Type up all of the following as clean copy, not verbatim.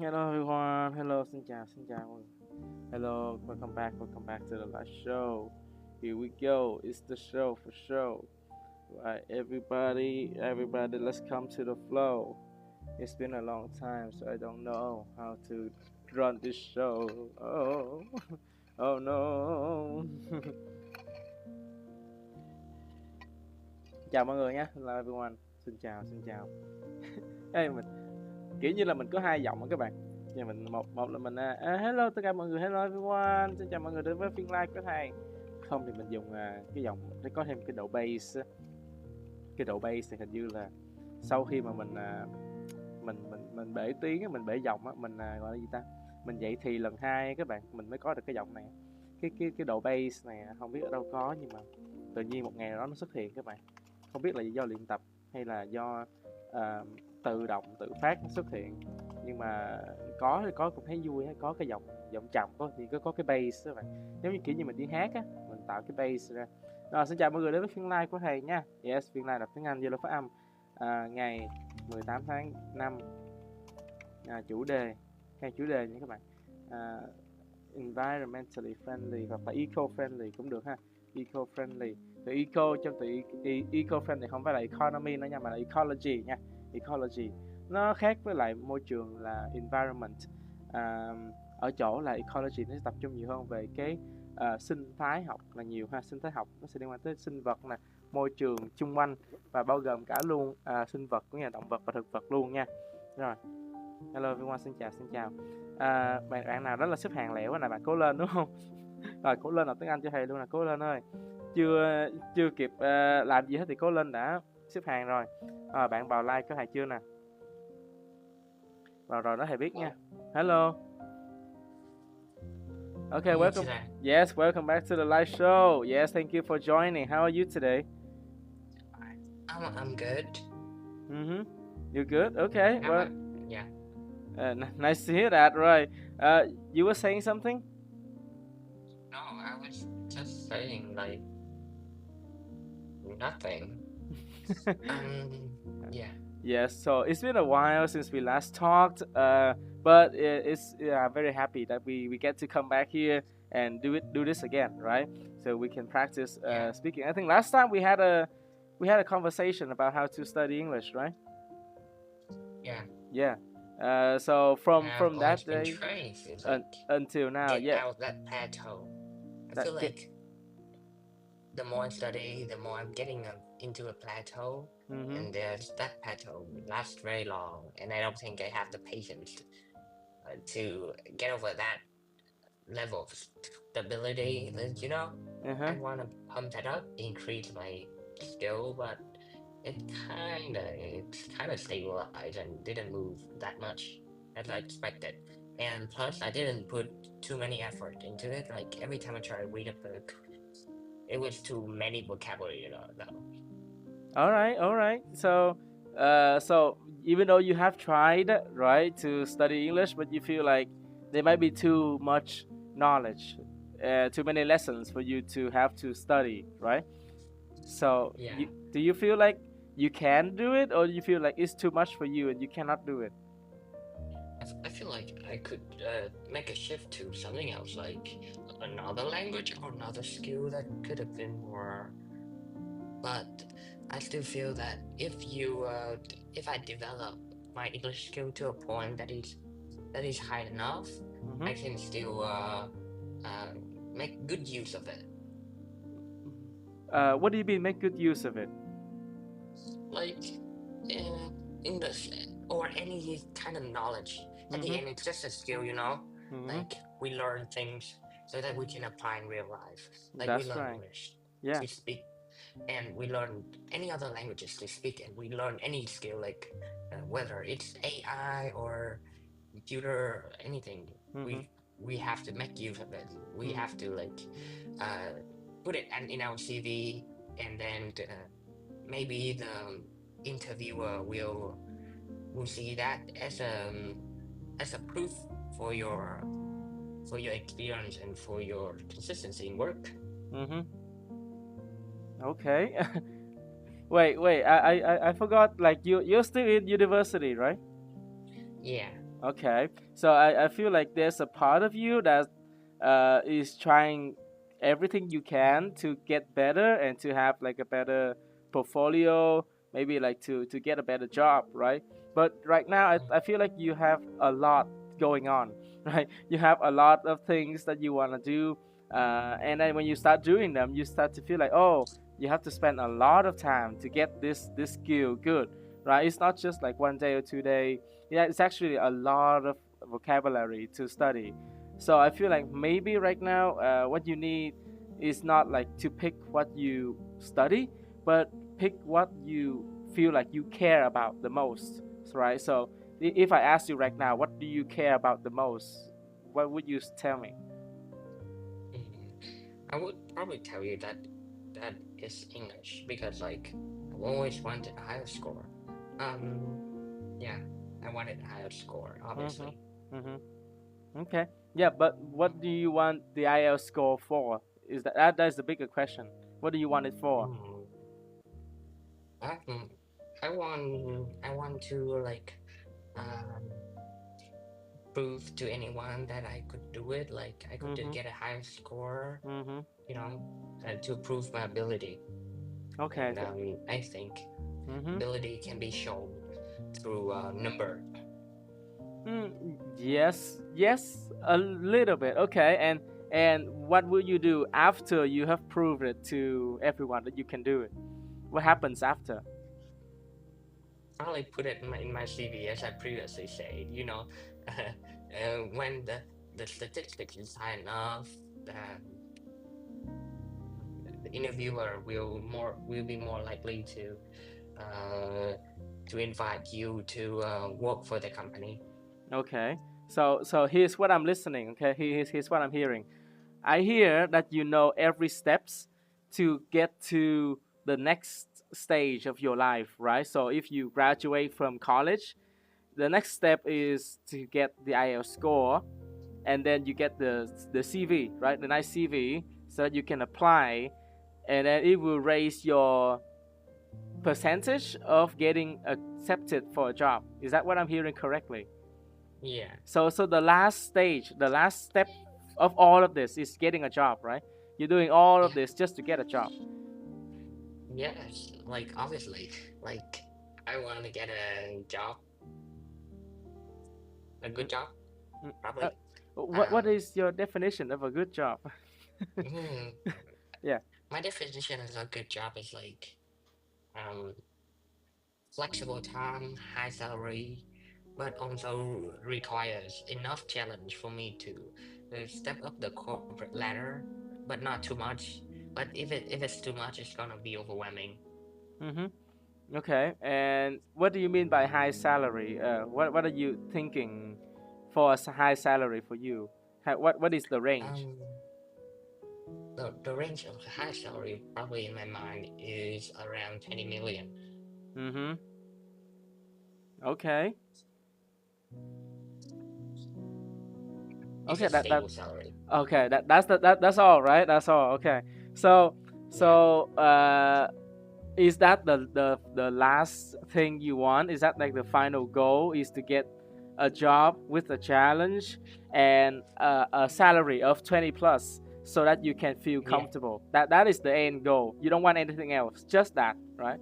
Hello everyone. Hello, xin chào mọi người. Hello, welcome back to the live show. Here we go. It's the show for show. Right, everybody, let's come to the flow. It's been a long time, so I don't know how to run this show. Oh, oh no. Chào mọi người nhé. Hello everyone. Xin chào. Ê, mình kiểu như là mình có hai giọng á các bạn. Nhà mình một là mình hello tất cả mọi người, hello everyone, xin chào mọi người đến với phiên live của thầy. Không thì mình dùng cái giọng để có thêm cái độ bass á. Cái độ bass thì hình như là sau khi mà mình bể tiếng á, mình bể giọng á, mình gọi là gì ta, mình dậy thì lần hai các bạn, mình mới có được cái giọng này. Cái độ bass này không biết ở đâu có, nhưng mà tự nhiên một ngày đó nó xuất hiện các bạn. Không biết là do luyện tập hay là do tự động tự phát xuất hiện, nhưng mà có thì có cũng thấy vui á, có cái giọng trầm thì có cái bass các bạn, giống như kiểu như mình đi hát á, mình tạo cái bass ra. Rồi, xin chào mọi người đến với phiên live của thầy nha. Yes, phiên live đọc tiếng Anh với phát âm ngày 18 tháng 5. Chủ đề hay chủ đề nha các bạn, environmentally friendly hoặc là eco friendly cũng được ha. Eco friendly, từ eco trong từ eco friendly không phải là economy nữa nha, mà là ecology nha. Ecology nó khác với lại môi trường là environment. Ở chỗ là ecology nó sẽ tập trung nhiều hơn về cái sinh thái học là nhiều ha. Sinh thái học nó sẽ liên quan tới sinh vật nè, môi trường xung quanh, và bao gồm cả luôn sinh vật cũng như là động vật và thực vật luôn nha. Rồi, hello everyone, xin chào. Bạn nào đó là xếp hàng lẻo này, bạn cố lên đúng không? Rồi, cố lên, học tiếng Anh cho thầy luôn nè, cố lên ơi. Chưa kịp làm gì hết thì cố lên đã, xếp hàng rồi. Bạn vào like có thầy chưa nè? Vào rồi đó thầy biết nha. Hello. Okay, welcome. Yes, welcome back to the live show. Yes, thank you for joining. How are you today? I'm good. You're good? Okay. Well, yeah. Nice to hear that. Right. You were saying something? No, I was just saying like nothing. Yeah. Yes. So it's been a while since we last talked. But it's very happy that we get to come back here and do this again, right? So we can practice speaking. I think last time we had a conversation about how to study English, right? Yeah. Yeah. So from that day until now, get out that plateau. I feel like the more I study, the more I'm getting into a plateau, and that plateau lasts very long, and I don't think I have the patience to get over that level of stability. You know, I want to pump that up, increase my skill, but it's kind of stabilized and didn't move that much as I expected. And plus, I didn't put too many effort into it. Like every time I try to read a book, it was too many vocabulary, though. All right. So, so even though you have tried, right, to study English, but you feel like there might be too much knowledge, too many lessons for you to have to study, right? So, Yeah. Do you feel like you can do it, or you feel like it's too much for you and you cannot do it? I feel like I could make a shift to something else, like another language or another skill that could have been more. But I still feel that if I develop my English skill to a point that is high enough, I can still make good use of it. What do you mean make good use of it? Like English or any kind of knowledge. At the end, it's just a skill, Like we learn things so that we can apply in real life. Like That's we learn right. English Yeah. to speak, and we learn any other languages to speak, and we learn any skill, like whether it's AI or computer or anything. We have to make use of it. We have to put it in our CV, and then maybe the interviewer will see that as a proof for your experience and for your consistency in work. Okay. Wait. I forgot. Like you're still in university, right? Yeah. Okay. So I feel like there's a part of you that is trying everything you can to get better and to have like a better portfolio, maybe like to get a better job, right? But right now, I feel like you have a lot going on, right? You have a lot of things that you want to do. And then when you start doing them, you start to feel like, oh, you have to spend a lot of time to get this skill good, right? It's not just like 1 day or 2 day. Yeah, it's actually a lot of vocabulary to study. So I feel like maybe right now, what you need is not like to pick what you study, but pick what you feel like you care about the most, right? So if I ask you right now, what do you care about the most? What would you tell me? I would probably tell you that that is English because like I've always wanted a higher score. Yeah, I wanted a higher score, Mhm. obviously. Mhm. Okay. Yeah, but what do you want the IELTS score for? Is that's the bigger question. What do you want it for? Mm, um, I want to like um prove to anyone that I could do it. Like I could Mhm. get a higher score, Mhm. you know, to prove my ability. Okay. And I think Mhm. ability can be shown through number. Yes, yes, a little bit. Okay, and what will you do after you have proved it to everyone that you can do it? What happens after? Probably put it in my CV as I previously said. When the statistics is high enough, the interviewer will be more likely to invite you to work for the company. Okay, so here's what I'm listening. Okay, here's what I'm hearing. I hear that you know every steps to get to the next stage of your life, right? So if you graduate from college, the next step is to get the IELTS score, and then you get the CV, right? The nice CV, so that you can apply, and then it will raise your percentage of getting accepted for a job. Is that what I'm hearing correctly? Yeah. So the last stage, the last step of all of this is getting a job, right? You're doing all of Yeah. this just to get a job. Yes. Like obviously, like I want to get a job, a Mm, good job, mm. Uh, probably. what Um, is your definition of a good job? hmm, Yeah. my definition of a good job is like um flexible time, high salary, but also requires enough challenge for me to step up the corporate ladder, but not too much. But if it's too much, it's gonna be overwhelming. Mm-hmm. Okay. And what do you mean by high salary? What are you thinking for a high salary for you? What is the range? Um, the range of high salary probably in my mind is around 20 million. Mm-hmm. Okay. It's Okay. a That stable salary. okay. That's all, right? That's all. Okay. So Yeah. so is that the last thing you want? Is that like the final goal? Is to get a job with a challenge and a salary of 20 plus, so that you can feel Yeah. comfortable? That is the end goal. You don't want anything else. Just that, right?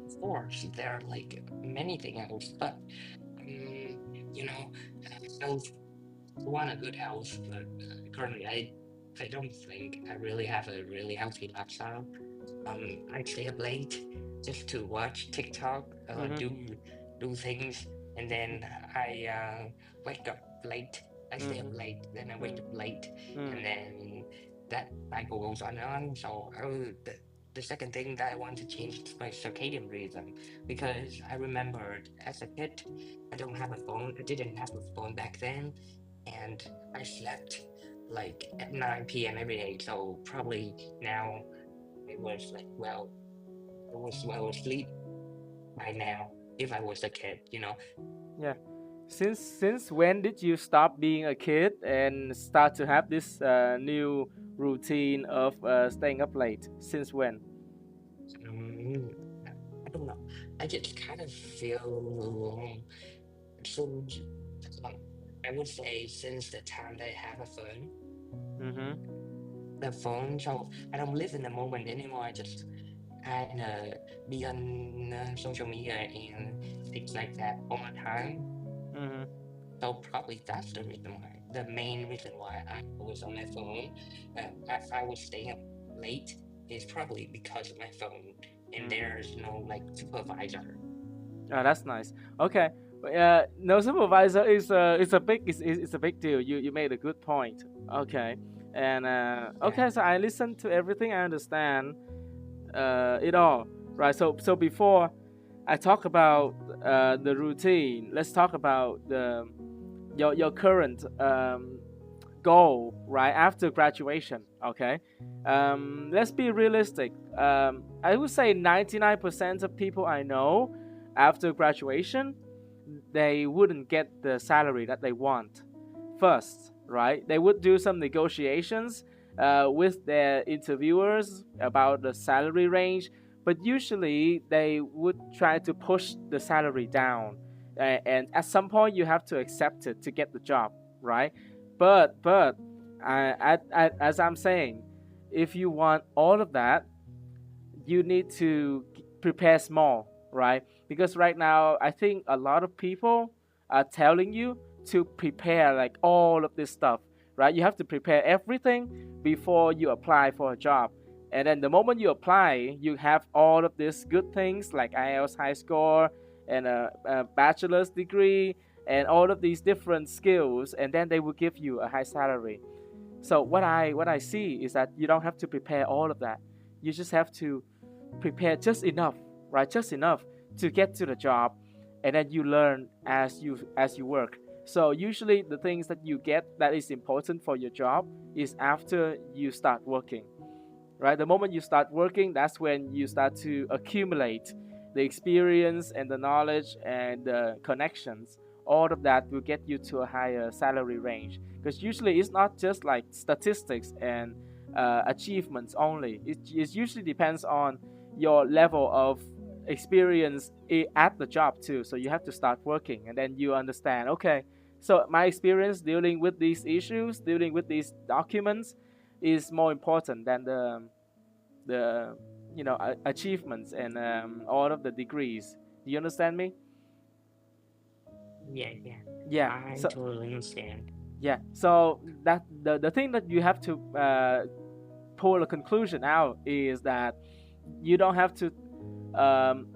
Of course, there are like many things else, but um, you know, health. I want a good health, but currently I don't think I really have a really healthy lifestyle. I stay up late just to watch TikTok, Mhm. do things, and then I wake up late. I stay up Mhm. late, then I wake Mm. up late, Mm. and then that cycle goes on and on. So the second thing that I want to change is my circadian rhythm because I remembered as a kid, I don't have a phone. I didn't have a phone back then, and I slept like at 9 p.m. every day. So probably now it was like, well, I was well asleep by now if I was a kid. Yeah. Since when did you stop being a kid and start to have this new routine of staying up late? Since when? Um, I don't know. I just kind of feel since I would say since the time they have a phone, Mm-hmm. the phone, so I don't live in the moment anymore. I just kind of be on social media and things like that all the time. Mm-hmm. So probably that's the reason why, the main reason why I was on my phone. If I was staying up late, it's probably because of my phone, and there's no like supervisor. Oh, that's nice. Okay. No supervisor is a big deal. You made a good point. Okay. And Yeah, okay, so I listened to everything. I understand it all. Right. So before I talk about the routine, let's talk about your current goal right after graduation. Okay. Let's be realistic. I would say 99% of people I know after graduation, they wouldn't get the salary that they want first, right? They would do some negotiations with their interviewers about the salary range, but usually they would try to push the salary down. And at some point, you have to accept it to get the job, right? But as I'm saying, if you want all of that, you need to prepare small, right? Because right now, I think a lot of people are telling you to prepare like all of this stuff, right? You have to prepare everything before you apply for a job. And then the moment you apply, you have all of these good things like IELTS high score and a bachelor's degree and all of these different skills, and then they will give you a high salary. So what I see is that you don't have to prepare all of that. You just have to prepare just enough, right? Just enough to get to the job, and then you learn as you work. So usually the things that you get that is important for your job is after you start working, right? The moment you start working, that's when you start to accumulate the experience and the knowledge and the connections. All of that will get you to a higher salary range, because usually it's not just like statistics and achievements only. It usually depends on your level of experience at the job too. So you have to start working, and then you understand, okay, so my experience dealing with these issues, dealing with these documents, is more important than the achievements and all of the degrees. Do you understand me? yeah, yeah. Yeah. I So totally understand. yeah. So that the thing that you have to pull a conclusion out is that you don't have to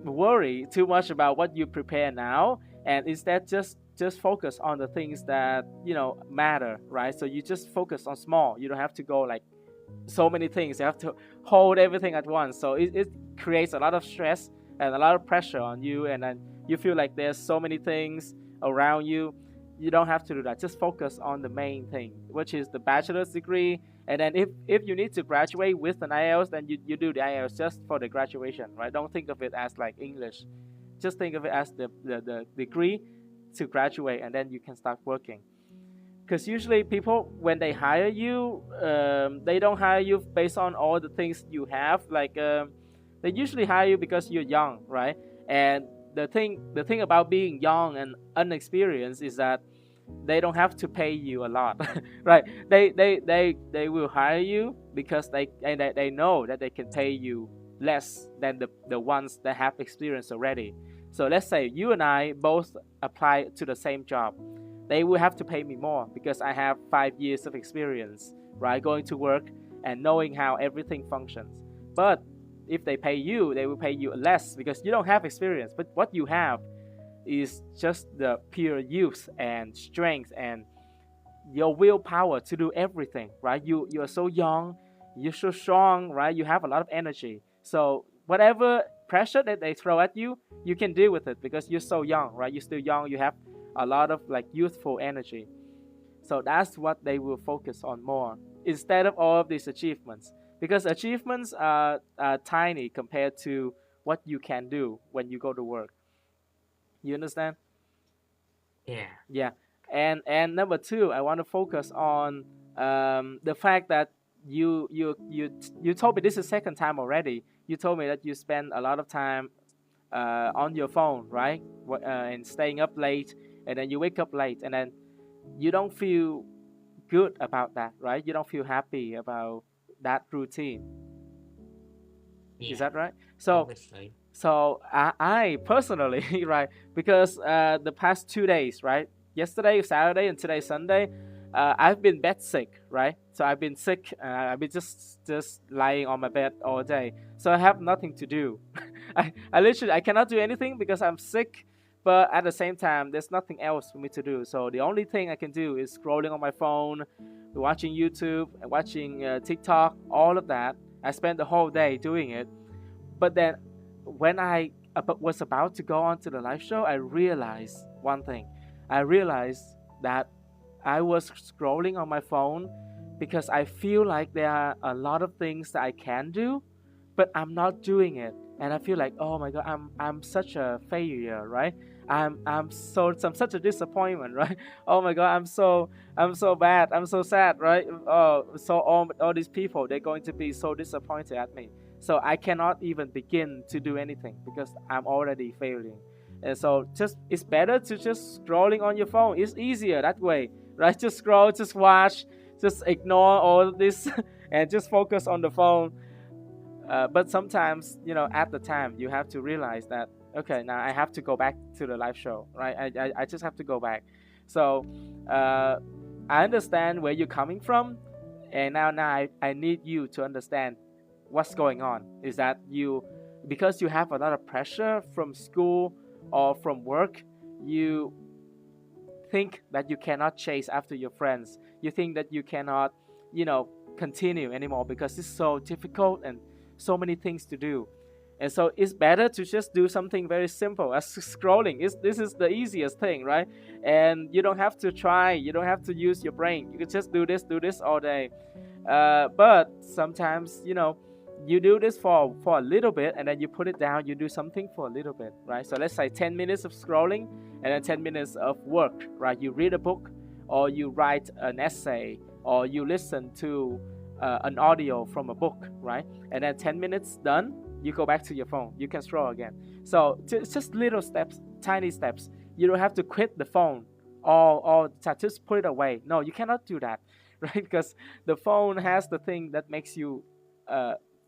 worry too much about what you prepare now, and instead just focus on the things that matter, right? So you just focus on small. You don't have to go like so many things. You have to hold everything at once. So it creates a lot of stress and a lot of pressure on you, and then you feel like there's so many things around you. You don't have to do that. Just focus on the main thing, which is the bachelor's degree. And then if you need to graduate with an IELTS, then you do the IELTS just for the graduation, right? Don't think of it as like English. Just think of it as the degree to graduate, and then you can start working. Because usually people, when they hire you, they don't hire you based on all the things you have. Like they usually hire you because you're young, right? And the thing about being young and unexperienced is that they don't have to pay you a lot, right? They will hire you because they know that they can pay you less than the ones that have experience already. So let's say you and I both apply to the same job. They will have to pay me more because I have 5 years of experience, right? Going to work and knowing how everything functions. But if they pay you, they will pay you less because you don't have experience. But what you have is just the pure youth and strength and your willpower to do everything, right? You're so young, you're so strong, right? You have a lot of energy. So whatever pressure that they throw at you, you can deal with it because you're so young, right? You're still young, you have a lot of like youthful energy. So that's what they will focus on more instead of all of these achievements, because achievements are tiny compared to what you can do when you go to work. You understand? Yeah, Yeah. And number two, I want to focus on the fact that you told me this is second time already. You told me that you spend a lot of time on your phone, right? And staying up late, and then you wake up late, and then you don't feel good about that, right? You don't feel happy about that routine. Yeah, Is that right? So obviously. I personally, right, because the past 2 days, right, yesterday Saturday and today Sunday, I've been bed sick, right? So I've been sick. I've been just lying on my bed all day. So I have nothing to do. I literally I cannot do anything because I'm sick. But at the same time, there's nothing else for me to do. So the only thing I can do is scrolling on my phone, watching YouTube, and watching TikTok, all of that. I spent the whole day doing it. But then when I was about to go on to the live show, I realized one thing. I realized that I was scrolling on my phone because I feel like there are a lot of things that I can do, but I'm not doing it. And I feel like, oh my god, I'm such a failure, right? I'm such a disappointment, right? Oh my god, I'm so bad, I'm so sad, right? Oh, so all these people, they're going to be so disappointed at me. So I cannot even begin to do anything because I'm already failing. And so just it's better to just scrolling on your phone. It's easier that way, right? Just scroll, just watch, just ignore all this and just focus on the phone. But sometimes, at the time, you have to realize that, okay, now I have to go back to the live show, right? I just have to go back. So I understand where you're coming from. And now I need you to understand what's going on. Is that because you have a lot of pressure from school or from work, you think that you cannot chase after your friends. You think that you cannot, continue anymore because it's so difficult and so many things to do. And so it's better to just do something very simple as scrolling. This is the easiest thing, right? And you don't have to try, you don't have to use your brain. You can just do this all day. But sometimes, you do this for a little bit and then you put it down, you do something for a little bit, right? So let's say 10 minutes of scrolling and then 10 minutes of work, right? You read a book or you write an essay or you listen to an audio from a book, right? And then 10 minutes done, you go back to your phone. You can scroll again. So just little steps, tiny steps. You don't have to quit the phone all the time. Just put it away. No, you cannot do that, right? Because the phone has the thing that makes you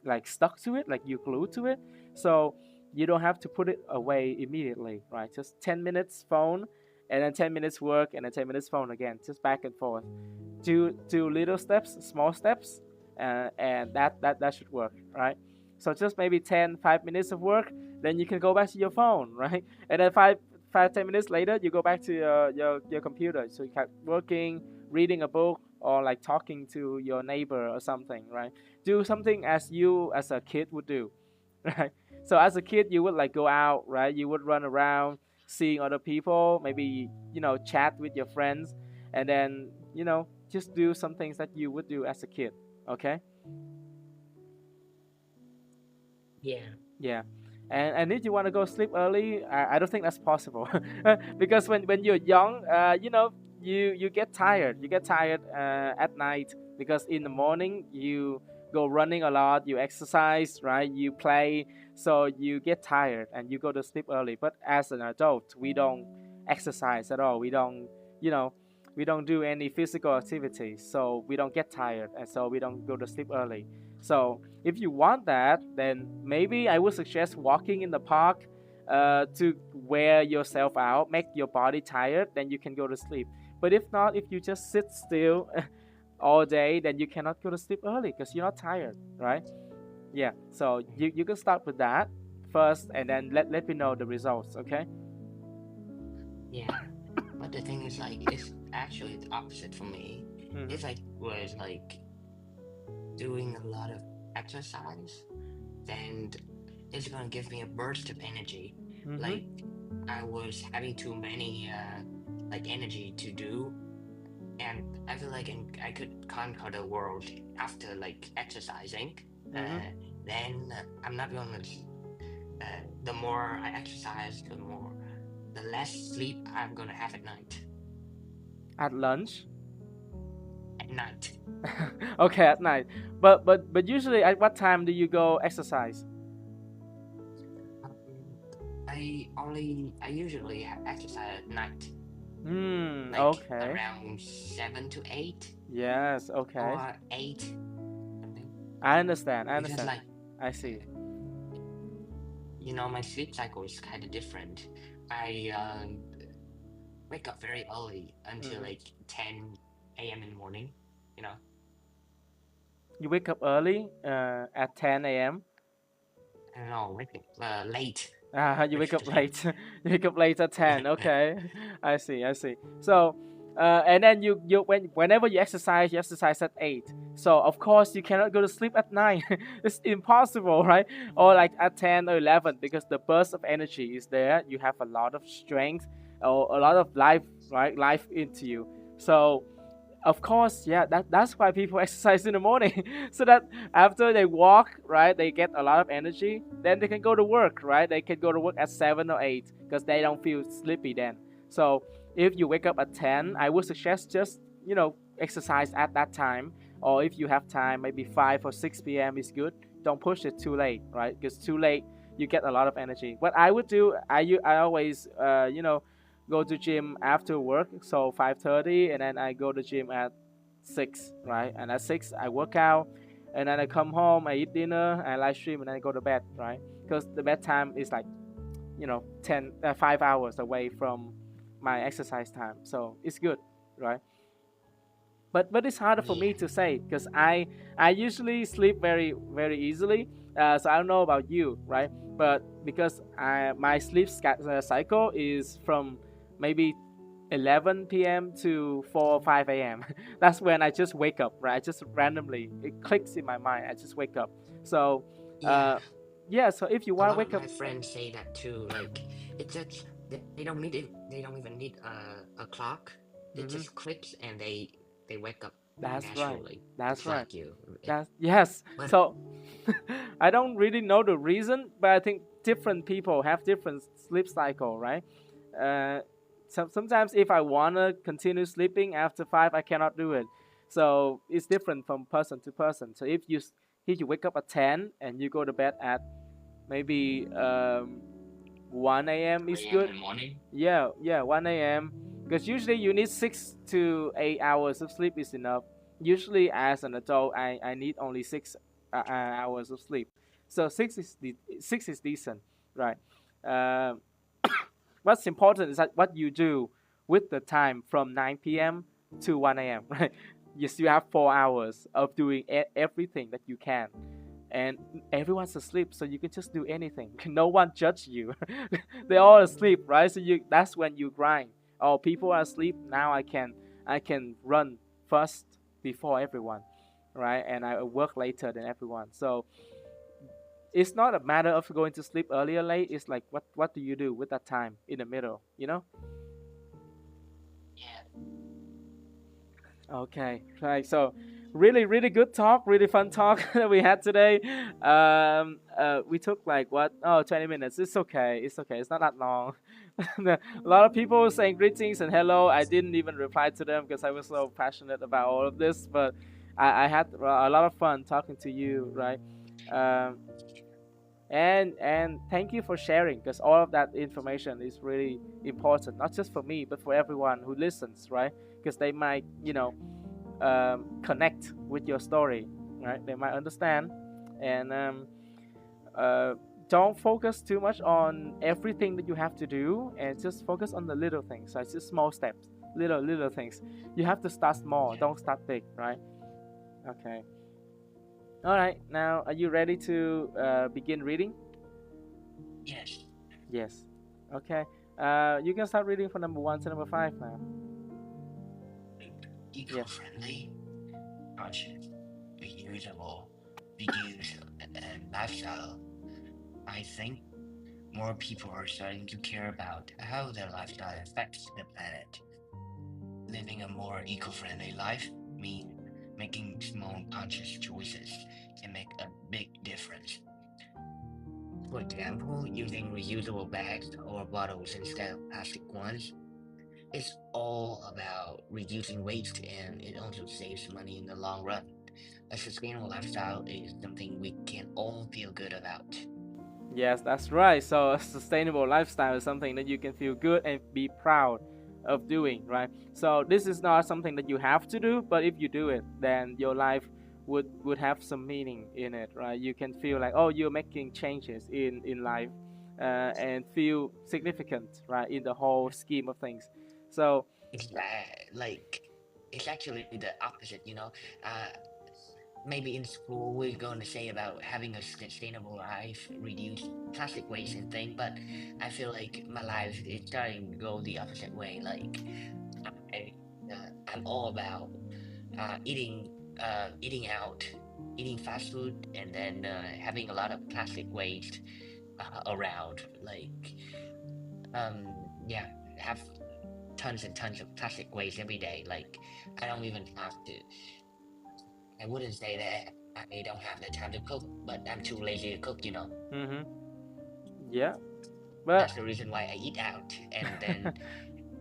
like stuck to it, like you glued to it. So you don't have to put it away immediately, right? Just 10 minutes phone, and then 10 minutes work, and then 10 minutes phone again. Just back and forth. Do little steps, small steps, and that should work, right? So just maybe 5 minutes of work, then you can go back to your phone, right? And then 10 minutes later, you go back to your computer. So you keep working, reading a book, or like talking to your neighbor or something, right? Do something as you as a kid would do, right? So as a kid, you would like go out, right? You would run around, seeing other people, maybe chat with your friends, and then just do some things that you would do as a kid. Okay? Yeah. And if you want to go sleep early, I don't think that's possible because when you're young, you get tired. You get tired at night because in the morning you go running a lot, you exercise, right? You play, so you get tired and you go to sleep early. But as an adult, we don't exercise at all. We don't do any physical activity, so we don't get tired, and so we don't go to sleep early. So if you want that, then maybe I would suggest walking in the park to wear yourself out, make your body tired, then you can go to sleep. But if not, if you just sit still all day, then you cannot go to sleep early because you're not tired, right? Yeah. So you can start with that first, and then let me know the results, okay? Yeah. But the thing is, like, it's actually the opposite for me. Mhm. If I was like doing a lot of exercise, then it's gonna give me a burst of energy. Like I was having too many like energy to do, and I feel like I could conquer the world after like exercising. Then I'm not gonna. The more I exercise, the less sleep I'm gonna have at night. At lunch? At night. Okay, at night. But usually at what time do you go exercise? I usually exercise at night. Hmm. like Okay. around 7 to 8 Yes. Okay. or 8 something. I understand. Because like I see. my sleep cycle is kind of different. I wake up very early until Hmm. like 10 a.m. in the morning, you know. You wake up early. At 10 a.m. I don't know, wake up late. You Wake wake up up too late. late. You wake up late at 10. Okay, I see. I see. So, and then whenever you exercise at 8. So of course you cannot go to sleep at 9. It's impossible, right? Or like at 10 or 11 because the burst of energy is there. You have a lot of strength or a lot of life, right? Life into you. So of course, yeah, that's why people exercise in the morning, so that after they walk, right, they get a lot of energy. Then they can go to work, right? They can go to work at 7 or 8 because they don't feel sleepy then. So if you wake up at 10, I would suggest just exercise at that time, or if you have time, maybe 5 or 6 p.m. is good. Don't push it too late, right? Because too late you get a lot of energy. What I would do, I always go to gym after work, so 5:30, and then I go to gym at 6, right? And at 6 I work out, and then I come home, I eat dinner, I live stream, and then I go to bed, right? Because the bedtime is like 5 hours away from my exercise time, so it's good, right? But it's harder for Yeah. me to say because I usually sleep very very easily. So I don't know about you, right? But because my cycle is from maybe 11 p.m. to 4 or 5 a.m. That's when I just wake up, right? I just randomly, it clicks in my mind. I just wake up. So, Yeah. uh, yeah. So if you A want to lot of wake up, my friends say that too. Like it's just they don't need it. They don't even need a clock. It hmm just clicks and they wake up that's right. naturally, That's just right. like you. That's yes. But So I don't really know the reason, but I think different people have different sleep cycle, right? Uh, sometimes if I wanna continue sleeping after 5, I cannot do it. So it's different from person to person. So if you wake up at 10 and you go to bed at maybe 1 a.m. is 3 a.m. good. in the morning. Yeah, yeah, 1 a.m. Because usually you need 6 to 8 hours of sleep is enough. Usually as an adult, I need only 6 hours of sleep. So 6 is decent, right? Um, what's important is that what you do with the time from 9 p.m. to 1 a.m. Right? You still have 4 hours of doing everything that you can, and everyone's asleep, so you can just do anything. No one judge you. They're all asleep, right? So that's when you grind. Oh, people are asleep now. I can run first before everyone, right? And I work later than everyone. So it's not a matter of going to sleep early or late. It's like what do you do with that time in the middle, you know? Yeah. Okay, right. So, really, really good talk, really fun talk that we had today. We took like what? Oh, 20 minutes. It's okay. It's okay. It's not that long. A lot of people were saying greetings and hello. I didn't even reply to them because I was so passionate about all of this. But I had a lot of fun talking to you, right? Um, and thank you for sharing because all of that information is really important, not just for me, but for everyone who listens, right? Because they might, connect with your story, right? They might understand, and uh, don't focus too much on everything that you have to do, and just focus on the little things. So it's just small steps, little things. You have to start small. Don't start big, right? Okay. All right. Now, are you ready to begin reading? Yes. Yes. Okay. You can start reading from number 1 to number 5 now. Yes. Eco-friendly, conscious, reusable, reduce, and lifestyle. I think more people are starting to care about how their lifestyle affects the planet. Living a more eco-friendly life means making small conscious choices can make a big difference. For example, using reusable bags or bottles instead of plastic ones. It's all about reducing waste and it also saves money in the long run. A sustainable lifestyle is something we can all feel good about. Yes, that's right. So a sustainable lifestyle is something that you can feel good and be proud of doing, right? So this is not something that you have to do, but if you do it, then your life would have some meaning in it, right? You can feel like, oh, you're making changes in life, and feel significant, right, in the whole scheme of things. So Like it's actually the opposite, you know. Maybe in school we're going to say about having a sustainable life, reduce plastic waste and thing, but I feel like my life is starting to go the opposite way. Like I, I'm all about eating out, eating fast food, and then having a lot of plastic waste around. Like, yeah, have tons and tons of plastic waste every day. Like, I don't even have to. I wouldn't say that I don't have the time to cook, but I'm too lazy to cook. You know, mm-hmm, yeah, but that's the reason why I eat out, and then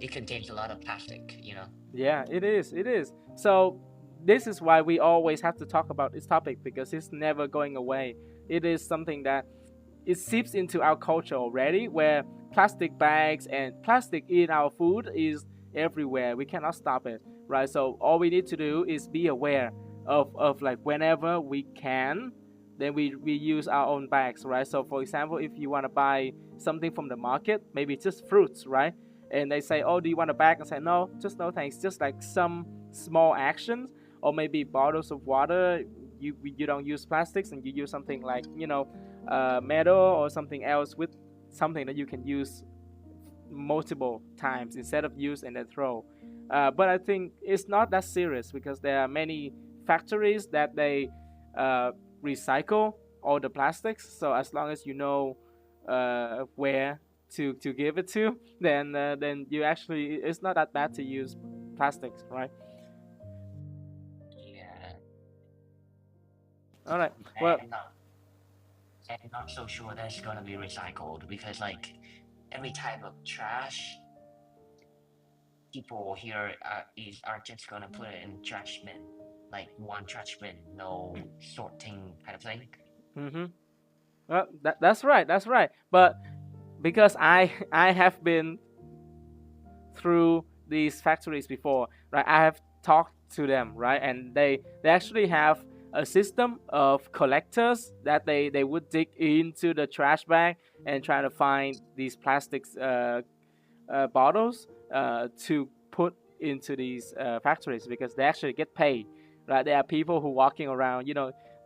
it contains a lot of plastic. You know. yeah, it is. It is. So this is why we always have to talk about this topic because it's never going away. It is something that it seeps into our culture already, where plastic bags and plastic in our food is everywhere. We cannot stop it, right? So all we need to do is be aware of like whenever we can, then we use our own bags, right? So for example, if you want to buy something from the market, maybe just fruits, right? And they say, oh, do you want a bag? And say, no, just no thanks. Just like some small actions, or maybe bottles of water. You don't use plastics and you use something like metal or something else with something that you can use multiple times instead of use and then throw. But I think it's not that serious because there are many factories that they uh, recycle all the plastics. So as long as you know where to give it to, then you actually it's not that bad to use plastics, right? Yeah. All right. Well, I'm not. I'm not so sure that's gonna be recycled because like every type of trash people here are just gonna put it in trash bin, like one trash bin, no sorting kind of thing. mm-hmm. Well, that's right. That's right. But because I have been through these factories before, right? I have talked to them, right? And they actually have a system of collectors that they would dig into the trash bag and try to find these plastics bottles to put into these factories because they actually get paid, right? There are people who walking around,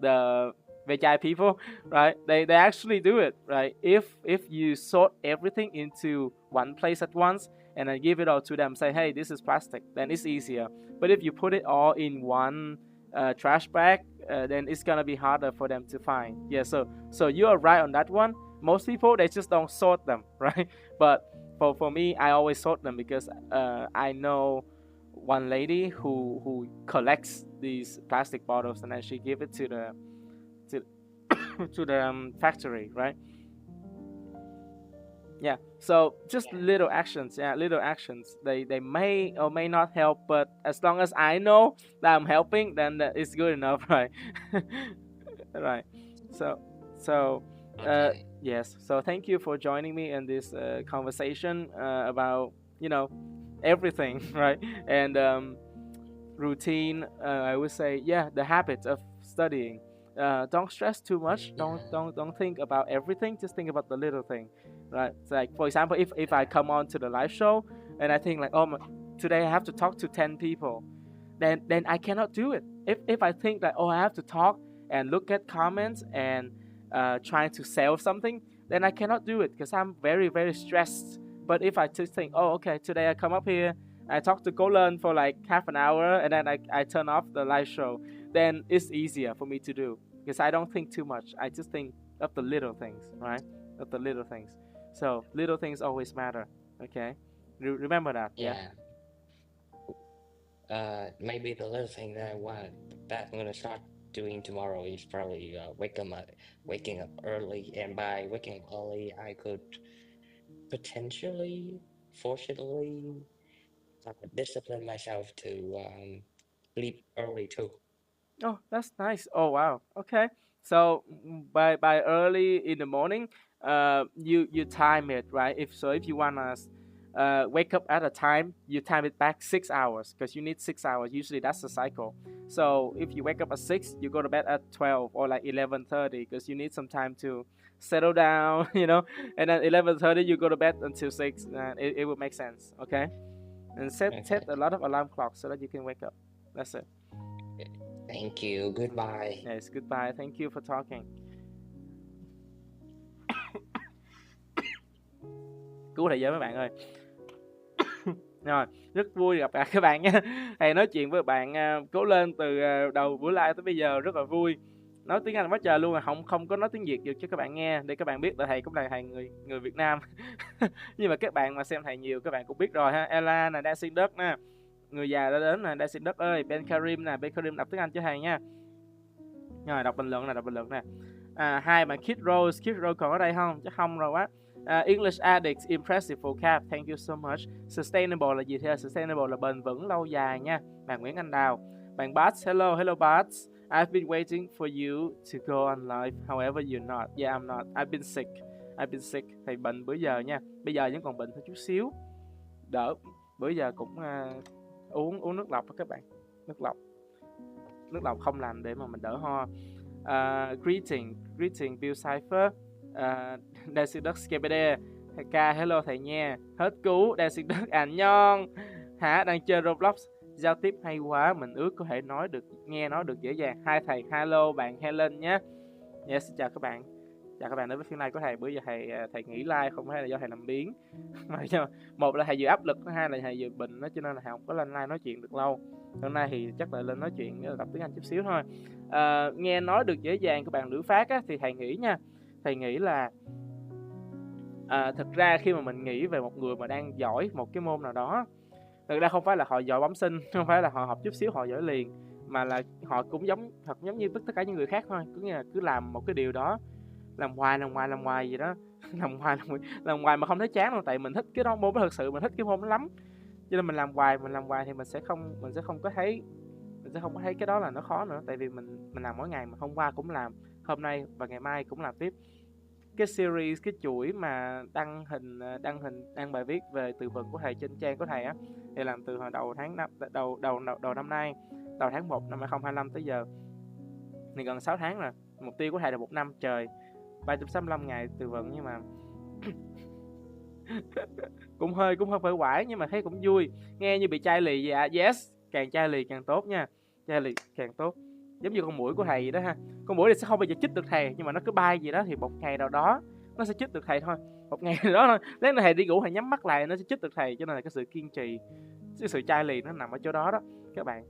the veggie people, right? They actually do it, right? If you sort everything into one place at once and then give it all to them, say, hey, this is plastic, then it's easier. But if you put it all in one trash bag, then it's gonna be harder for them to find. Yeah, so you are right on that one. Most people they just don't sort them, right? But for me, I always sort them because I know one lady who collects these plastic bottles and then she give it to the to to the factory, right? Yeah. So just Yeah. little actions, yeah, little actions. They may or may not help, but as long as I know that I'm helping, then that is good enough, right? Right. So so Okay. yes. So thank you for joining me in this conversation about you know everything, right? And routine. I would say, yeah, the habit of studying. Don't stress too much. Don't Yeah. don't don't think about everything. Just think about the little thing, right? So like for example, if I come on to the live show and I think like, oh, today I have to talk to 10 people, then I cannot do it. If I think that oh I have to talk and look at comments and trying to sell something, then I cannot do it because I'm very very stressed. But if I just think, oh okay, today I come up here, I talk to Golan for like half an hour, and then I turn off the live show, then it's easier for me to do because I don't think too much. I just think of the little things, right? Of the little things. So little things always matter. Okay, remember that. Yeah. Yeah. Maybe the little thing that I want that I'm gonna start doing tomorrow is probably waking up early, and by waking up early, I could potentially, fortunately, discipline myself to sleep early too. Oh, that's nice. Oh wow. Okay. So by early in the morning, you time it right. If you wanna wake up at a time, you time it back 6 hours because you need 6 hours. Usually that's the cycle. So if you wake up at 6, you go to bed at 12 or like 11:30 because you need some time to settle down, you know. And then 11:30 you go to bed until 6. It will make sense, okay? And set a lot of alarm clocks so that you can wake up. That's it. Thank you. Goodbye. Yes, goodbye. Thank you for talking. Cứu thầy giới mấy bạn ơi. Rồi, rất vui gặp các bạn nha. Thầy nói chuyện với bạn cố lên từ đầu buổi live tới bây giờ rất là vui. Nói tiếng Anh quá trời luôn, không có nói tiếng Việt được cho các bạn nghe để các bạn biết là thầy cũng là thầy người Việt Nam. Nhưng mà các bạn mà xem thầy nhiều các bạn cũng biết rồi ha. Ella nè, Dancing Duck nè, người già đã đến nè, Dancing Duck ơi, Ben Karim nè, Ben Karim đọc tiếng Anh cho thầy nha. Rồi đọc bình luận nè. Hai bạn Kid Rose còn ở đây không? Chắc không rồi quá. English Addicts, impressive vocab, thank you so much. Sustainable là gì thế? Sustainable là bền vững lâu dài nha. Bạn Nguyễn Anh Đào. Bạn Bats, hello Bats. I've been waiting for you to go on live. However you're not. Yeah, I'm not. I've been sick. Thầy bệnh bữa giờ nha. Bây giờ vẫn còn bệnh thôi chút xíu. Đỡ. Bữa giờ cũng uống nước lọc đó các bạn. Nước lọc không làm để mà mình đỡ ho. Greeting Bill Cypher. Dancing Duck Skibidi. K hello thầy nha. Hết cứu Dancing Duck nhon. Hả, đang chơi Roblox. Giao tiếp hay quá, mình ước có thể nghe nói được dễ dàng. Hai thầy, hello bạn Helen nhé. Yes, chào các bạn. Chào các bạn đến với phiên live của thầy. Bữa giờ thầy nghỉ live không phải là do thầy làm biếng. Một là thầy vừa áp lực, hai là thầy vừa bệnh đó, cho nên là thầy không có lên live nói chuyện được lâu. Hôm nay thì chắc là lên nói chuyện tập tiếng Anh chút xíu thôi. Nghe nói được dễ dàng các bạn Lữ Phát á, thì thầy nghĩ nha. Thầy nghĩ là thực ra khi mà mình nghĩ về một người mà đang giỏi một cái môn nào đó, thực ra không phải là họ giỏi bẩm sinh, không phải là họ học chút xíu họ giỏi liền, mà là họ cũng giống như tất cả những người khác thôi. Cứ như là cứ làm một cái điều đó, làm hoài gì đó, làm hoài mà không thấy chán đâu, tại mình thích cái đó môn đó, thực sự mình thích cái môn đó lắm, cho nên mình làm hoài thì mình sẽ không có thấy cái đó là nó khó nữa, tại vì mình làm mỗi ngày, mà hôm qua cũng làm, hôm nay và ngày mai cũng làm tiếp. Cái series, cái chuỗi mà đăng bài viết về từ vựng của thầy trên trang của thầy á, thì làm từ hồi đầu tháng năm nay, đầu tháng 1 năm 2025 tới giờ, thì gần 6 tháng rồi. Mục tiêu của thầy là 1 năm trời, 365 ngày từ vựng, nhưng mà cũng hơi phải quải, nhưng mà thấy cũng vui, nghe như bị chai lì vậy ạ. Yes, càng chai lì càng tốt nha, chai lì càng tốt. Giống như con muỗi của thầy vậy đó ha. Con muỗi thì sẽ không bao giờ chích được thầy, nhưng mà nó cứ bay gì đó thì một ngày nào đó nó sẽ chích được thầy thôi. Một ngày nào đó thôi. Nếu mà thầy đi ngủ thầy nhắm mắt lại nó sẽ chích được thầy, cho nên là cái sự kiên trì, cái sự chai lì nó nằm ở chỗ đó đó các bạn.